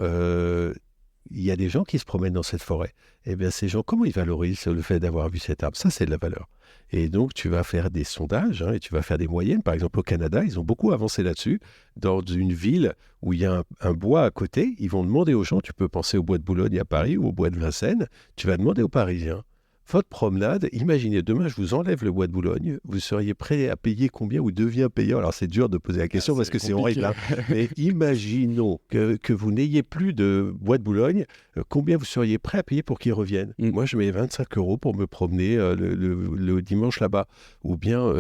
il y a des gens qui se promènent dans cette forêt. Eh bien, ces gens, comment ils valorisent le fait d'avoir vu cet arbre? Ça, c'est de la valeur. Et donc, tu vas faire des sondages et tu vas faire des moyennes. Par exemple, au Canada, ils ont beaucoup avancé là-dessus. Dans une ville où il y a un bois à côté, ils vont demander aux gens, tu peux penser au bois de Boulogne à Paris ou au bois de Vincennes, tu vas demander aux Parisiens, votre promenade, imaginez, demain, je vous enlève le bois de Boulogne, vous seriez prêt à payer combien ou deviens payant? Alors, c'est dur de poser la question parce que c'est horrible. Mais imaginons que vous n'ayez plus de bois de Boulogne, combien vous seriez prêt à payer pour qu'il revienne? Moi, je mets 25 € pour me promener le dimanche là-bas. Ou bien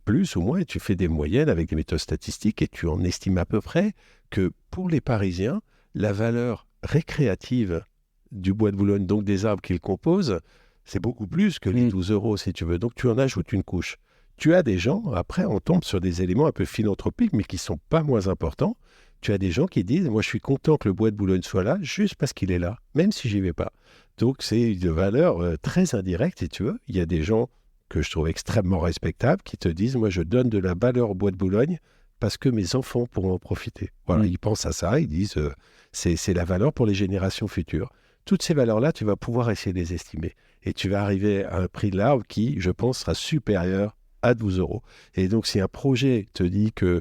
plus ou moins, et tu fais des moyennes avec des méthodes statistiques et tu en estimes à peu près que pour les Parisiens, la valeur récréative du bois de Boulogne, donc des arbres qu'il compose, c'est beaucoup plus que les 12 € si tu veux. Donc, tu en ajoutes une couche. Tu as des gens, après, on tombe sur des éléments un peu philanthropiques, mais qui ne sont pas moins importants. Tu as des gens qui disent, moi, je suis content que le bois de Boulogne soit là, juste parce qu'il est là, même si j'y vais pas. Donc, c'est une valeur très indirecte, si tu veux. Il y a des gens que je trouve extrêmement respectables qui te disent, moi, je donne de la valeur au bois de Boulogne parce que mes enfants pourront en profiter. Voilà, ils pensent à ça, ils disent, c'est la valeur pour les générations futures. Toutes ces valeurs-là, tu vas pouvoir essayer de les estimer. Et tu vas arriver à un prix de l'arbre qui, je pense, sera supérieur à 12 €. Et donc, si un projet te dit que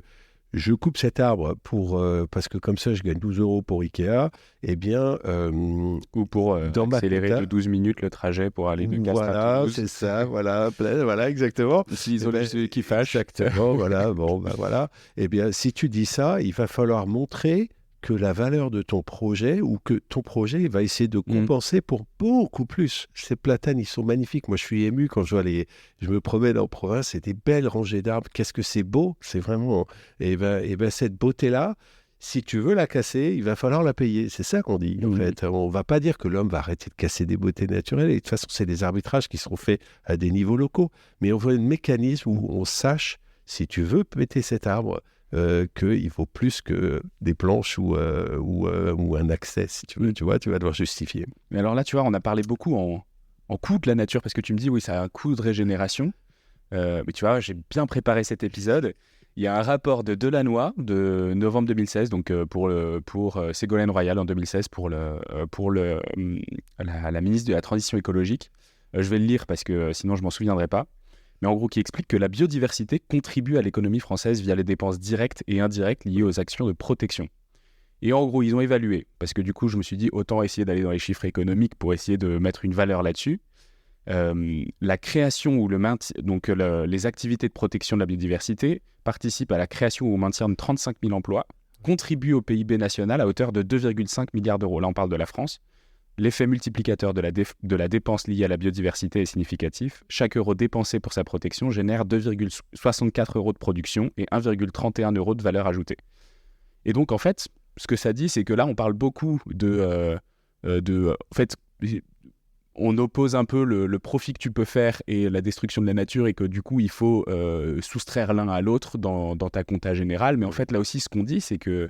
je coupe cet arbre parce que comme ça, je gagne 12 € pour Ikea, eh bien... ou pour accélérer de 12 minutes le trajet pour aller de Castres à Toulouse. C'est ça, voilà, exactement. S'ils ont ceux qui fâchent. Exactement, voilà, voilà. Eh bien, si tu dis ça, il va falloir montrer que la valeur de ton projet ou que ton projet va essayer de compenser pour beaucoup plus. Ces platanes, ils sont magnifiques. Moi, je suis ému quand je me promène en province, c'est des belles rangées d'arbres. Qu'est-ce que c'est beau! C'est vraiment... Et ben, cette beauté-là, si tu veux la casser, il va falloir la payer. C'est ça qu'on dit, en fait. On ne va pas dire que l'homme va arrêter de casser des beautés naturelles. Et de toute façon, c'est des arbitrages qui sont faits à des niveaux locaux. Mais on veut un mécanisme où on sache, si tu veux péter cet arbre, qu'il vaut plus que des planches ou un accès, si tu veux. Tu vois, tu vas devoir justifier. Mais alors là, tu vois, on a parlé beaucoup en coût de la nature, parce que tu me dis, oui, ça a un coût de régénération. Mais tu vois, j'ai bien préparé cet épisode. Il y a un rapport de Delannoy de novembre 2016, donc pour Ségolène Royal en 2016, pour la ministre de la Transition écologique. Je vais le lire parce que sinon je m'en souviendrai pas. Mais en gros, qui explique que la biodiversité contribue à l'économie française via les dépenses directes et indirectes liées aux actions de protection. Et en gros, ils ont évalué, parce que du coup, je me suis dit, autant essayer d'aller dans les chiffres économiques pour essayer de mettre une valeur là-dessus. La création ou les activités de protection de la biodiversité participent à la création ou au maintien de 35 000 emplois, contribuent au PIB national à hauteur de 2,5 milliards d'euros. Là, on parle de la France. L'effet multiplicateur de la dépense liée à la biodiversité est significatif. Chaque euro dépensé pour sa protection génère 2,64 € de production et 1,31 € de valeur ajoutée. Et donc, en fait, ce que ça dit, c'est que là, on parle beaucoup en fait, on oppose un peu le profit que tu peux faire et la destruction de la nature et que du coup, il faut soustraire l'un à l'autre dans ta compta générale. Mais en fait, là aussi, ce qu'on dit, c'est que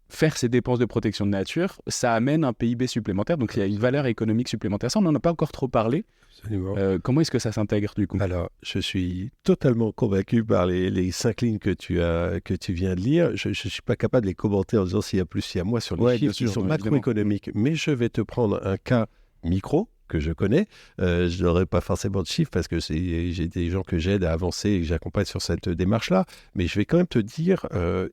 faire ces dépenses de protection de nature, ça amène un PIB supplémentaire. Donc, il y a une valeur économique supplémentaire. Ça, on n'en a pas encore trop parlé. Absolument. Comment est-ce que ça s'intègre du coup? Alors, je suis totalement convaincu par les 5 lignes que tu viens de lire. Je ne suis pas capable de les commenter en disant s'il y a plus, s'il y a moins sur les chiffres qui sont macroéconomiques. Mais je vais te prendre un cas micro que je connais. Je n'aurai pas forcément de chiffres parce que j'ai des gens que j'aide à avancer et que j'accompagne sur cette démarche-là. Mais je vais quand même te dire,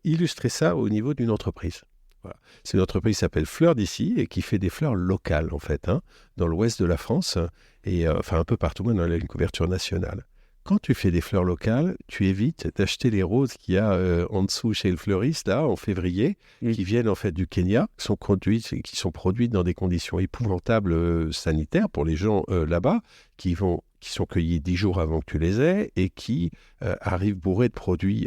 illustrer ça au niveau d'une entreprise. Voilà. C'est une entreprise qui s'appelle Fleurs d'ici et qui fait des fleurs locales, en fait, dans l'ouest de la France et enfin un peu partout, mais dans une couverture nationale. Quand tu fais des fleurs locales, tu évites d'acheter les roses qu'il y a en dessous chez le fleuriste, là, en février, qui viennent en fait du Kenya, qui sont produites dans des conditions épouvantables sanitaires pour les gens là-bas, qui sont cueillis 10 jours avant que tu les aies et qui arrivent bourrés de produits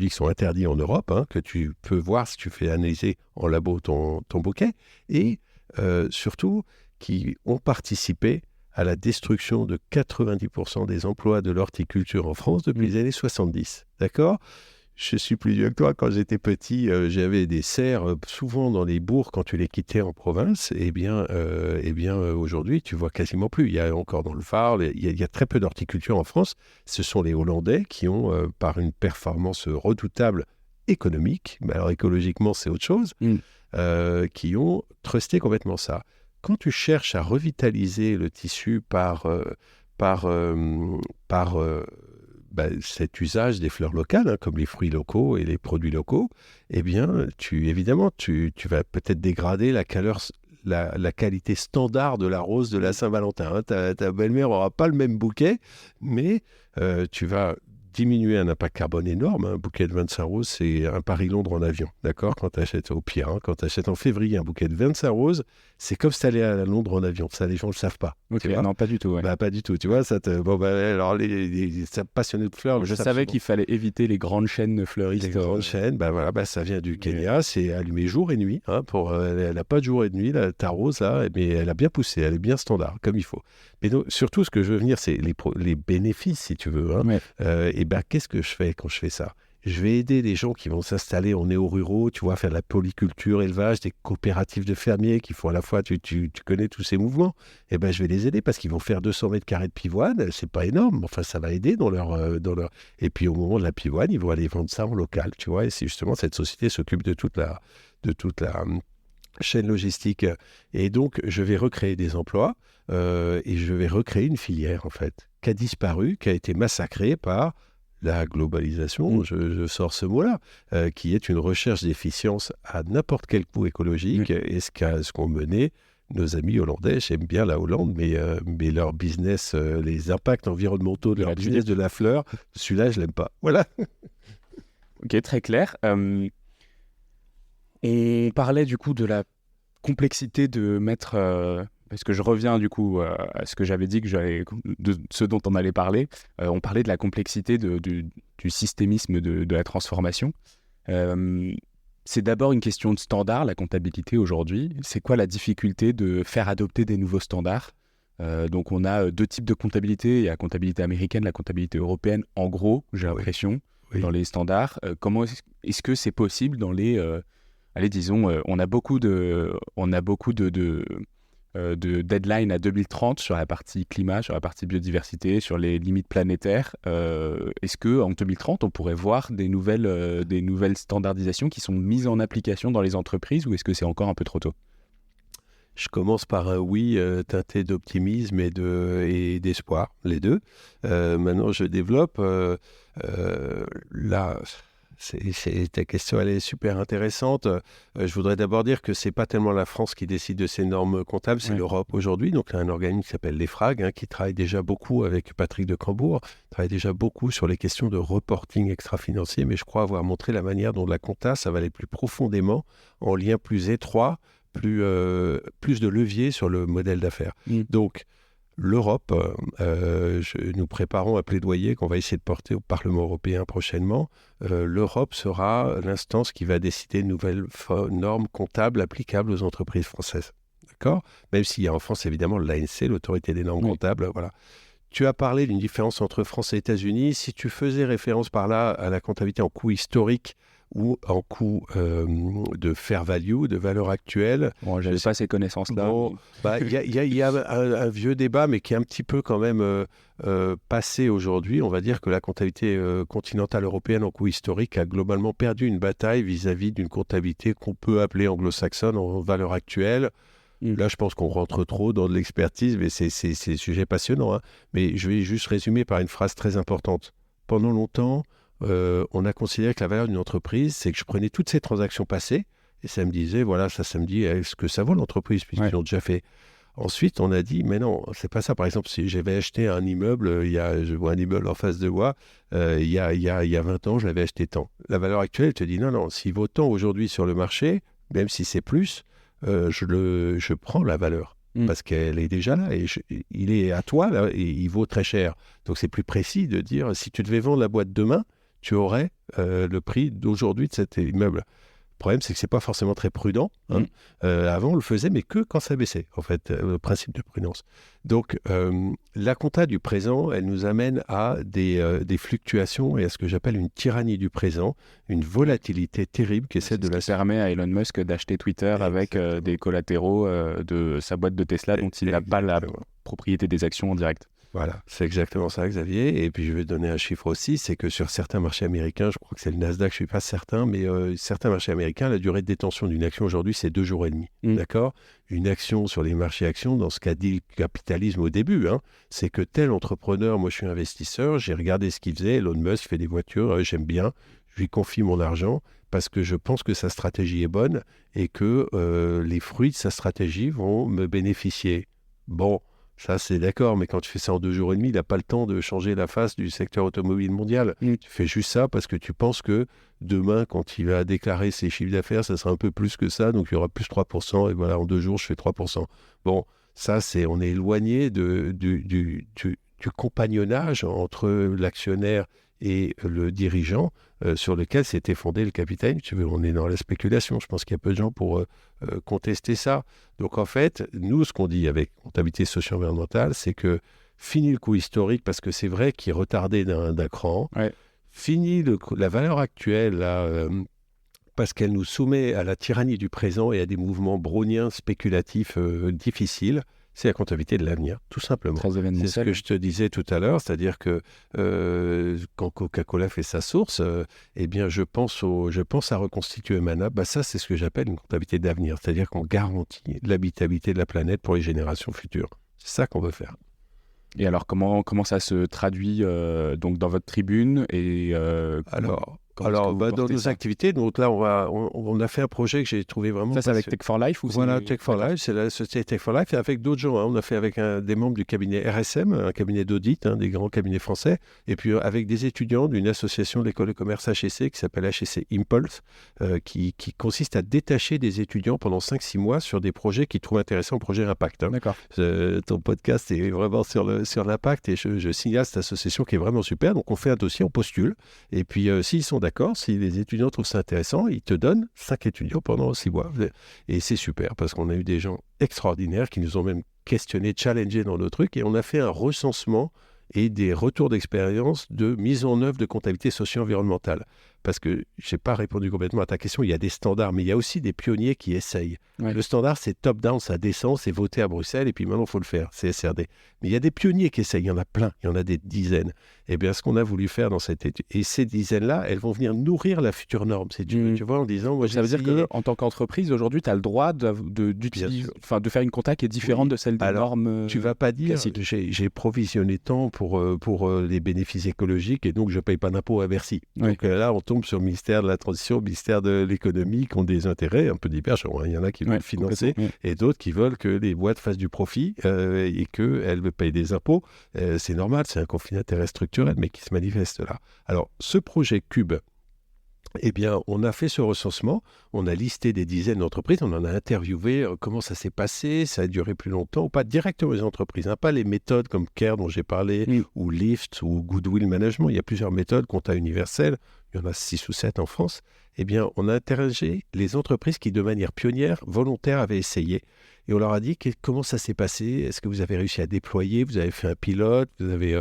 qui sont interdits en Europe, que tu peux voir si tu fais analyser en labo ton bouquet, et surtout qui ont participé à la destruction de 90% des emplois de l'horticulture en France depuis les années 70. D'accord ? Je suis plus vieux que toi. Quand j'étais petit, j'avais des serres souvent dans les bourgs quand tu les quittais en province. Aujourd'hui, tu vois quasiment plus. Il y a encore dans le Var, il y a très peu d'horticulture en France. Ce sont les Hollandais qui ont, par une performance redoutable économique, mais alors écologiquement, c'est autre chose, qui ont trusté complètement ça. Quand tu cherches à revitaliser le tissu par cet usage des fleurs locales, comme les fruits locaux et les produits locaux, eh bien, tu vas peut-être dégrader la qualité standard de la rose de la Saint-Valentin. Ta belle-mère n'aura pas le même bouquet, mais tu vas diminuer un impact carbone énorme. Un bouquet de 25 roses, c'est un Paris-Londres en avion. D'accord ? Quand tu achètes au pire, quand tu achètes en février un bouquet de 25 roses, c'est comme si tu allais à Londres en avion. Ça, les gens ne le savent pas. Ok, non, pas du tout. Ouais. Pas du tout. Tu vois, alors, les passionnés de fleurs. Je savais qu'il fallait éviter les grandes chaînes fleuristes. Les grandes chaînes, ça vient du Kenya. C'est allumé jour et nuit. Elle n'a pas de jour et de nuit, ta rose, là, mais elle a bien poussé. Elle est bien standard, comme il faut. Mais donc, surtout, ce que je veux venir, c'est les bénéfices, si tu veux. Qu'est-ce que je fais quand je fais ça ? Je vais aider les gens qui vont s'installer en néo-ruraux, tu vois, faire de la polyculture, élevage, des coopératives de fermiers qui font à la fois, tu connais tous ces mouvements. Je vais les aider parce qu'ils vont faire 200 mètres carrés de pivoine. C'est pas énorme, enfin, ça va aider dans leur. Et puis au moment de la pivoine, ils vont aller vendre ça en local, tu vois. Et c'est justement cette société s'occupe de toute la chaîne logistique. Et donc, je vais recréer des emplois et je vais recréer une filière, en fait, qui a disparu, qui a été massacrée par la globalisation, je sors ce mot-là, qui est une recherche d'efficience à n'importe quel coût écologique, et ce qu'ont mené nos amis hollandais. J'aime bien la Hollande, mais leur business, les impacts environnementaux de leur business de la fleur, celui-là, je l'aime pas. Voilà. Ok, très clair. On parlait du coup de la complexité de mettre... parce que je reviens du coup à ce que j'avais dit, de ce dont on allait parler. On parlait de la complexité du systémisme de la transformation. C'est d'abord une question de standard, la comptabilité aujourd'hui. C'est quoi la difficulté de faire adopter des nouveaux standards ? Donc on a deux types de comptabilité. Il y a la comptabilité américaine, la comptabilité européenne. En gros, j'ai l'impression, dans les standards. Comment est-ce que c'est possible dans les... allez, disons, on a beaucoup de deadline à 2030 sur la partie climat, sur la partie biodiversité, sur les limites planétaires. Est-ce qu'en 2030, on pourrait voir des nouvelles standardisations qui sont mises en application dans les entreprises, ou est-ce que c'est encore un peu trop tôt ? Je commence par un oui teinté d'optimisme et d'espoir, les deux. Maintenant, je développe. Ta question, elle est super intéressante. Je voudrais d'abord dire que c'est pas tellement la France qui décide de ces normes comptables, c'est l'Europe aujourd'hui. Donc, il y a un organisme qui s'appelle l'EFRAG, qui travaille déjà beaucoup avec Patrick de Cambourg, travaille déjà beaucoup sur les questions de reporting extra-financier, mais je crois avoir montré la manière dont la compta, ça va aller plus profondément, en lien plus étroit, plus de levier sur le modèle d'affaires. Donc, l'Europe, nous préparons un plaidoyer qu'on va essayer de porter au Parlement européen prochainement. L'Europe sera l'instance qui va décider de nouvelles normes comptables applicables aux entreprises françaises. D'accord ? Même s'il y a en France, évidemment, l'ANC, l'autorité des normes comptables. Voilà. Tu as parlé d'une différence entre France et États-Unis. Si tu faisais référence par là à la comptabilité en coût historique, ou en coût de fair value, de valeur actuelle. Bon, je n'avais pas ces connaissances-là. Il y a un vieux débat, mais qui est un petit peu quand même passé aujourd'hui. On va dire que la comptabilité continentale européenne en coût historique a globalement perdu une bataille vis-à-vis d'une comptabilité qu'on peut appeler anglo-saxonne en valeur actuelle. Là, je pense qu'on rentre trop dans de l'expertise, mais c'est des sujets passionnants. Hein. Mais je vais juste résumer par une phrase très importante. Pendant longtemps, on a considéré que la valeur d'une entreprise, c'est que je prenais toutes ces transactions passées et ça me disait, voilà, ça me dit, est-ce que ça vaut l'entreprise puisqu'ils l'ont déjà fait. Ensuite, on a dit, mais non, c'est pas ça. Par exemple, si j'avais acheté un immeuble, je vois un immeuble en face de moi, il y a 20 ans, je l'avais acheté tant. La valeur actuelle, elle te dit, non, s'il vaut tant aujourd'hui sur le marché, même si c'est plus, je prends la valeur. Parce qu'elle est déjà là et il est à toi là, et il vaut très cher. Donc, c'est plus précis de dire, si tu devais vendre la boîte demain, tu aurais le prix d'aujourd'hui de cet immeuble. Le problème, c'est que ce n'est pas forcément très prudent. Hein. Avant, on le faisait, mais que quand ça baissait, en fait, le principe de prudence. Donc, la compta du présent, elle nous amène à des fluctuations et à ce que j'appelle une tyrannie du présent, une volatilité terrible qui est celle de la... Ça permet à Elon Musk d'acheter Twitter avec des collatéraux de sa boîte de Tesla dont il n'a pas la propriété des actions en direct. Voilà, c'est exactement ça, Xavier. Et puis, je vais donner un chiffre aussi, c'est que sur certains marchés américains, je crois que c'est le Nasdaq, je ne suis pas certain, mais certains marchés américains, la durée de détention d'une action aujourd'hui, c'est 2 jours et demi. D'accord ? Une action sur les marchés actions, dans ce qu'a dit le capitalisme au début, c'est que tel entrepreneur, moi je suis investisseur, j'ai regardé ce qu'il faisait, Elon Musk fait des voitures, j'aime bien, je lui confie mon argent parce que je pense que sa stratégie est bonne et que les fruits de sa stratégie vont me bénéficier. Bon... Ça, c'est d'accord, mais quand tu fais ça en 2 jours et demi, il n'a pas le temps de changer la face du secteur automobile mondial. Tu fais juste ça parce que tu penses que demain, quand il va déclarer ses chiffres d'affaires, ça sera un peu plus que ça, donc il y aura plus 3%, et voilà, en 2 jours, je fais 3%. Bon, ça, on est éloigné du compagnonnage entre l'actionnaire et le dirigeant sur lequel s'était fondé le capital. Tu veux, on est dans la spéculation. Je pense qu'il y a peu de gens pour contester ça. Donc en fait, nous, ce qu'on dit avec comptabilité socio-environnementale, c'est que fini le coût historique, parce que c'est vrai qu'il est retardé d'un cran. Ouais. Fini la valeur actuelle, là, parce qu'elle nous soumet à la tyrannie du présent et à des mouvements browniens spéculatifs difficiles. C'est la comptabilité de l'avenir, tout simplement. C'est ce que je te disais tout à l'heure, c'est-à-dire que quand Coca-Cola fait sa source, eh bien, je pense à reconstituer Mana. Ça, c'est ce que j'appelle une comptabilité d'avenir, c'est-à-dire qu'on garantit l'habitabilité de la planète pour les générations futures. C'est ça qu'on veut faire. Et alors, comment ça se traduit donc dans votre tribune et Alors, dans nos activités, donc là, on a fait un projet que j'ai trouvé vraiment... Ça, c'est avec Tech for Life ou Voilà, Tech for Life, c'est la société Tech for Life, et avec d'autres gens. On a fait avec des membres du cabinet RSM, un cabinet d'audit, des grands cabinets français, et puis avec des étudiants d'une association de l'école de commerce HEC qui s'appelle HEC Impulse, qui consiste à détacher des étudiants pendant 5-6 mois sur des projets qu'ils trouvent intéressants, projets impact. D'accord. Ton podcast est vraiment sur l'impact, et je signale cette association qui est vraiment super. Donc, on fait un dossier, on postule, et puis s'ils sont d'accord, si les étudiants trouvent ça intéressant, ils te donnent 5 étudiants pendant 6 mois. Et c'est super parce qu'on a eu des gens extraordinaires qui nous ont même questionné, challengé dans nos trucs, et on a fait un recensement et des retours d'expérience de mise en œuvre de comptabilité socio-environnementale. Parce que je n'ai pas répondu complètement à ta question, il y a des standards, mais il y a aussi des pionniers qui essayent. Ouais. Le standard, c'est top-down, ça descend, c'est voté à Bruxelles, et puis maintenant, il faut le faire, c'est SRD. Mais il y a des pionniers qui essayent, il y en a plein, il y en a des dizaines. Et bien, ce qu'on a voulu faire dans cette étude, et ces dizaines-là, elles vont venir nourrir la future norme. Tu vois, en disant... Moi, ça veut dire qu'en tant qu'entreprise, aujourd'hui, tu as le droit de faire une compta qui est différente de celle des normes. Tu ne vas pas dire, j'ai provisionné tant pour les bénéfices écologiques, et donc je ne paye pas d'impôt à Bercy. Ouais. Donc là, on tombe sur le ministère de la Transition, le ministère de l'Économie, qui ont des intérêts un peu divers. Il y en a qui veulent financer et d'autres qui veulent que les boîtes fassent du profit et qu'elles payent des impôts. C'est normal, c'est un conflit d'intérêts structurel, mais qui se manifeste là. Alors, ce projet Cube, eh bien, on a fait ce recensement, on a listé des dizaines d'entreprises, on en a interviewé comment ça s'est passé, ça a duré plus longtemps, ou pas directement les entreprises, pas les méthodes comme CARE dont j'ai parlé, ou Lyft, ou Goodwill Management. Il y a plusieurs méthodes, compta universel, il y en a 6 ou 7 en France. Eh bien, on a interrogé les entreprises qui, de manière pionnière, volontaire, avaient essayé. Et on leur a dit comment ça s'est passé, est-ce que vous avez réussi à déployer, vous avez fait un pilote, vous avez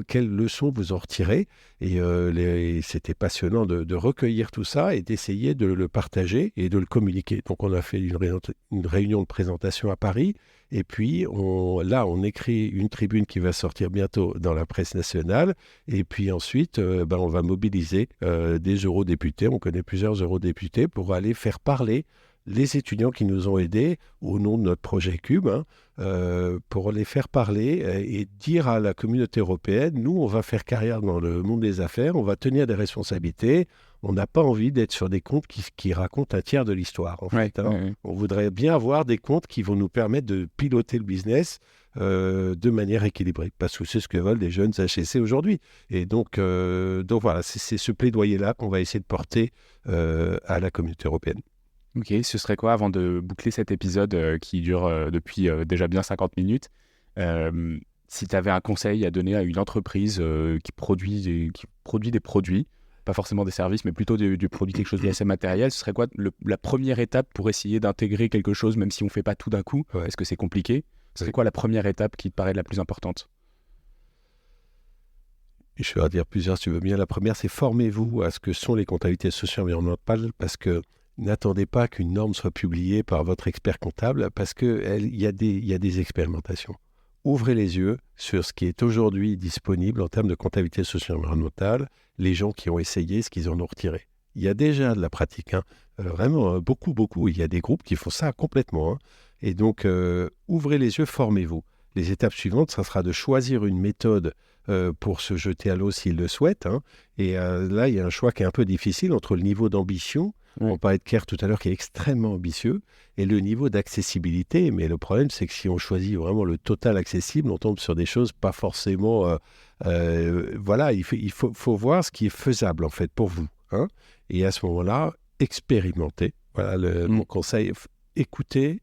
quelles leçons vous en retirez. Et c'était passionnant de recueillir tout ça et d'essayer de le partager et de le communiquer. Donc on a fait une réunion de présentation à Paris. Et puis on écrit une tribune qui va sortir bientôt dans la presse nationale. Et puis ensuite, on va mobiliser des eurodéputés. On connaît plusieurs eurodéputés pour aller faire parler les étudiants qui nous ont aidés au nom de notre projet Cube, pour les faire parler et dire à la communauté européenne, nous, on va faire carrière dans le monde des affaires, on va tenir des responsabilités, on n'a pas envie d'être sur des comptes qui racontent un tiers de l'histoire, en fait. On voudrait bien avoir des comptes qui vont nous permettre de piloter le business de manière équilibrée, parce que c'est ce que veulent les jeunes HEC aujourd'hui. Et donc voilà, c'est ce plaidoyer-là qu'on va essayer de porter à la communauté européenne. Ok, ce serait quoi, avant de boucler cet épisode qui dure depuis déjà bien 50 minutes, si tu avais un conseil à donner à une entreprise qui produit des produits, pas forcément des services, mais plutôt du produit, quelque chose d'assez matériel, ce serait quoi la première étape pour essayer d'intégrer quelque chose, même si on ne fait pas tout d'un coup, parce que c'est compliqué? Ce serait quoi la première étape qui te paraît la plus importante? Je vais en dire plusieurs si tu veux bien. La première, c'est formez-vous à ce que sont les comptabilités socio-environnementales, parce que n'attendez pas qu'une norme soit publiée par votre expert comptable, parce qu'il y a des expérimentations. Ouvrez les yeux sur ce qui est aujourd'hui disponible en termes de comptabilité socio-environnementale, les gens qui ont essayé, ce qu'ils en ont retiré. Il y a déjà de la pratique, vraiment beaucoup. Il y a des groupes qui font ça complètement. Et donc, ouvrez les yeux, formez-vous. Les étapes suivantes, ça sera de choisir une méthode pour se jeter à l'eau s'ils le souhaitent. Et là, il y a un choix qui est un peu difficile entre le niveau d'ambition, on parlait de Kerr tout à l'heure qui est extrêmement ambitieux, et le niveau d'accessibilité. Mais le problème, c'est que si on choisit vraiment le total accessible, on tombe sur des choses pas forcément... voilà, il faut voir ce qui est faisable en fait pour vous. Et à ce moment-là, expérimentez. Voilà mon conseil, écoutez,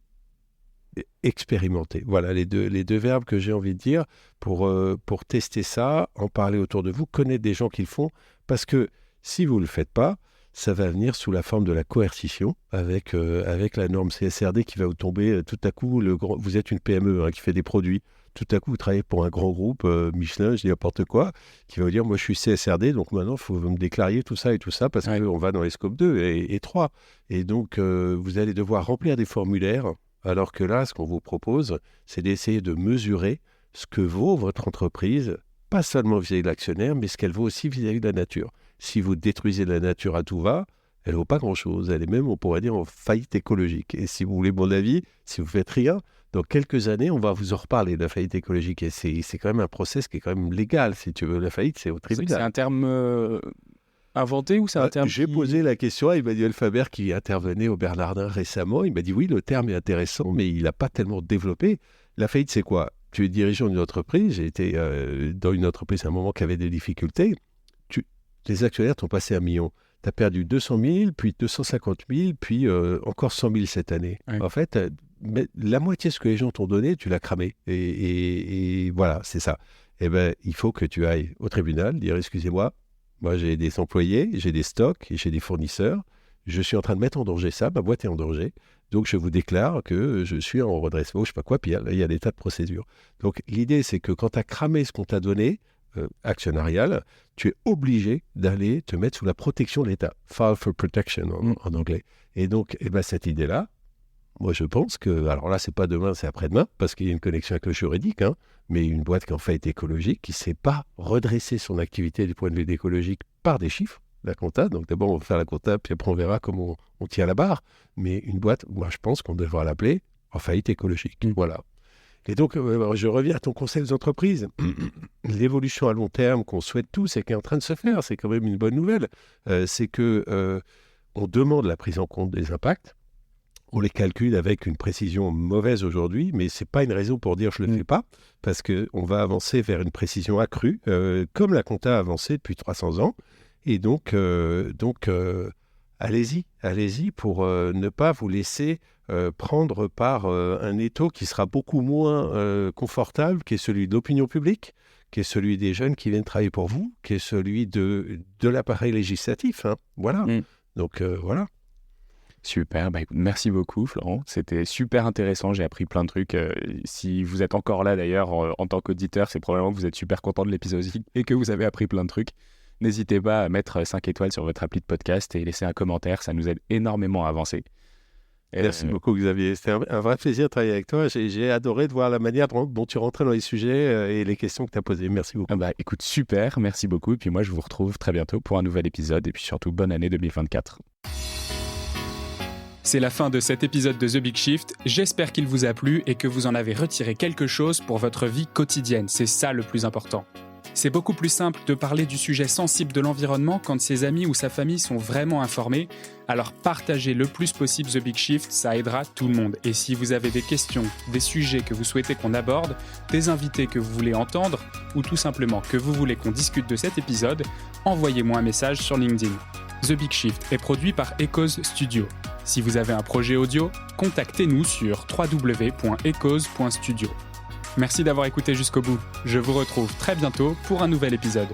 expérimenter. Voilà les deux verbes que j'ai envie de dire pour tester ça, en parler autour de vous, connaître des gens qui le font, parce que si vous ne le faites pas, ça va venir sous la forme de la coercition avec la norme CSRD qui va vous tomber tout à coup. Vous êtes une PME qui fait des produits. Tout à coup, vous travaillez pour un grand groupe, Michelin, je dis n'importe quoi, qui va vous dire, moi je suis CSRD, donc maintenant il faut que vous me déclariez tout ça, parce qu'on va dans les scopes 2 et 3. Et donc, vous allez devoir remplir des formulaires. Alors que là, ce qu'on vous propose, c'est d'essayer de mesurer ce que vaut votre entreprise, pas seulement vis-à-vis de l'actionnaire, mais ce qu'elle vaut aussi vis-à-vis de la nature. Si vous détruisez la nature à tout va, elle ne vaut pas grand-chose. Elle est même, on pourrait dire, en faillite écologique. Et si vous voulez mon avis, si vous ne faites rien, dans quelques années, on va vous en reparler de la faillite écologique. Et c'est quand même un process qui est quand même légal, si tu veux. La faillite, c'est au tribunal. C'est un terme... inventé ou c'est un terme J'ai posé la question à Emmanuel Faber qui intervenait au Bernardin récemment. Il m'a dit oui, le terme est intéressant, mais il n'a pas tellement développé. La faillite, c'est quoi? Tu es dirigeant d'une entreprise. J'ai été dans une entreprise à un moment qui avait des difficultés. Les actionnaires t'ont passé 1 million. Tu as perdu 200 000, puis 250 000, puis encore 100 000 cette année. Oui. En fait, la moitié de ce que les gens t'ont donné, tu l'as cramé. Et voilà, c'est ça. Eh bien, il faut que tu ailles au tribunal, dire excusez-moi, moi, j'ai des employés, j'ai des stocks et j'ai des fournisseurs. Je suis en train de mettre en danger ça, ma boîte est en danger. Donc, je vous déclare que je suis en redressement, je ne sais pas quoi, puis il y a des tas de procédures. Donc, l'idée, c'est que quand tu as cramé ce qu'on t'a donné, actionnarial, tu es obligé d'aller te mettre sous la protection de l'État. File for protection en anglais. Et donc, cette idée-là, moi, je pense que, alors là, c'est pas demain, c'est après-demain, parce qu'il y a une connexion avec le juridique, mais une boîte qui en fait est écologique, qui ne sait pas redresser son activité du point de vue écologique par des chiffres, la compta. Donc d'abord, on va faire la compta, puis après, on verra comment on tient la barre. Mais une boîte, moi, je pense qu'on devra l'appeler en faillite écologique. Voilà. Et donc, je reviens à ton conseil aux entreprises. L'évolution à long terme qu'on souhaite tous et qui est en train de se faire, c'est quand même une bonne nouvelle. C'est que on demande la prise en compte des impacts. On les calcule avec une précision mauvaise aujourd'hui, mais ce n'est pas une raison pour dire je ne le fais pas, parce qu'on va avancer vers une précision accrue, comme la compta a avancé depuis 300 ans. Et donc allez-y pour ne pas vous laisser prendre par un étau qui sera beaucoup moins confortable, qui est celui de l'opinion publique, qui est celui des jeunes qui viennent travailler pour vous, qui est celui de l'appareil législatif. Voilà. Donc voilà. Super, écoute, merci beaucoup Florent, c'était super intéressant, j'ai appris plein de trucs. Si vous êtes encore là d'ailleurs en tant qu'auditeur, c'est probablement que vous êtes super content de l'épisode et que vous avez appris plein de trucs. N'hésitez pas à mettre 5 étoiles sur votre appli de podcast et laisser un commentaire, ça nous aide énormément à avancer. Merci beaucoup Xavier, c'était un vrai plaisir de travailler avec toi. J'ai adoré de voir la manière dont tu rentrais dans les sujets et les questions que tu as posées. Merci beaucoup. Écoute, super, merci beaucoup. Et puis moi, je vous retrouve très bientôt pour un nouvel épisode et puis surtout, bonne année 2024. C'est la fin de cet épisode de The Big Shift. J'espère qu'il vous a plu et que vous en avez retiré quelque chose pour votre vie quotidienne. C'est ça le plus important. C'est beaucoup plus simple de parler du sujet sensible de l'environnement quand ses amis ou sa famille sont vraiment informés. Alors partagez le plus possible The Big Shift, ça aidera tout le monde. Et si vous avez des questions, des sujets que vous souhaitez qu'on aborde, des invités que vous voulez entendre, ou tout simplement que vous voulez qu'on discute de cet épisode, envoyez-moi un message sur LinkedIn. The Big Shift est produit par Echoes Studio. Si vous avez un projet audio, contactez-nous sur www.echoes.studio. Merci d'avoir écouté jusqu'au bout. Je vous retrouve très bientôt pour un nouvel épisode.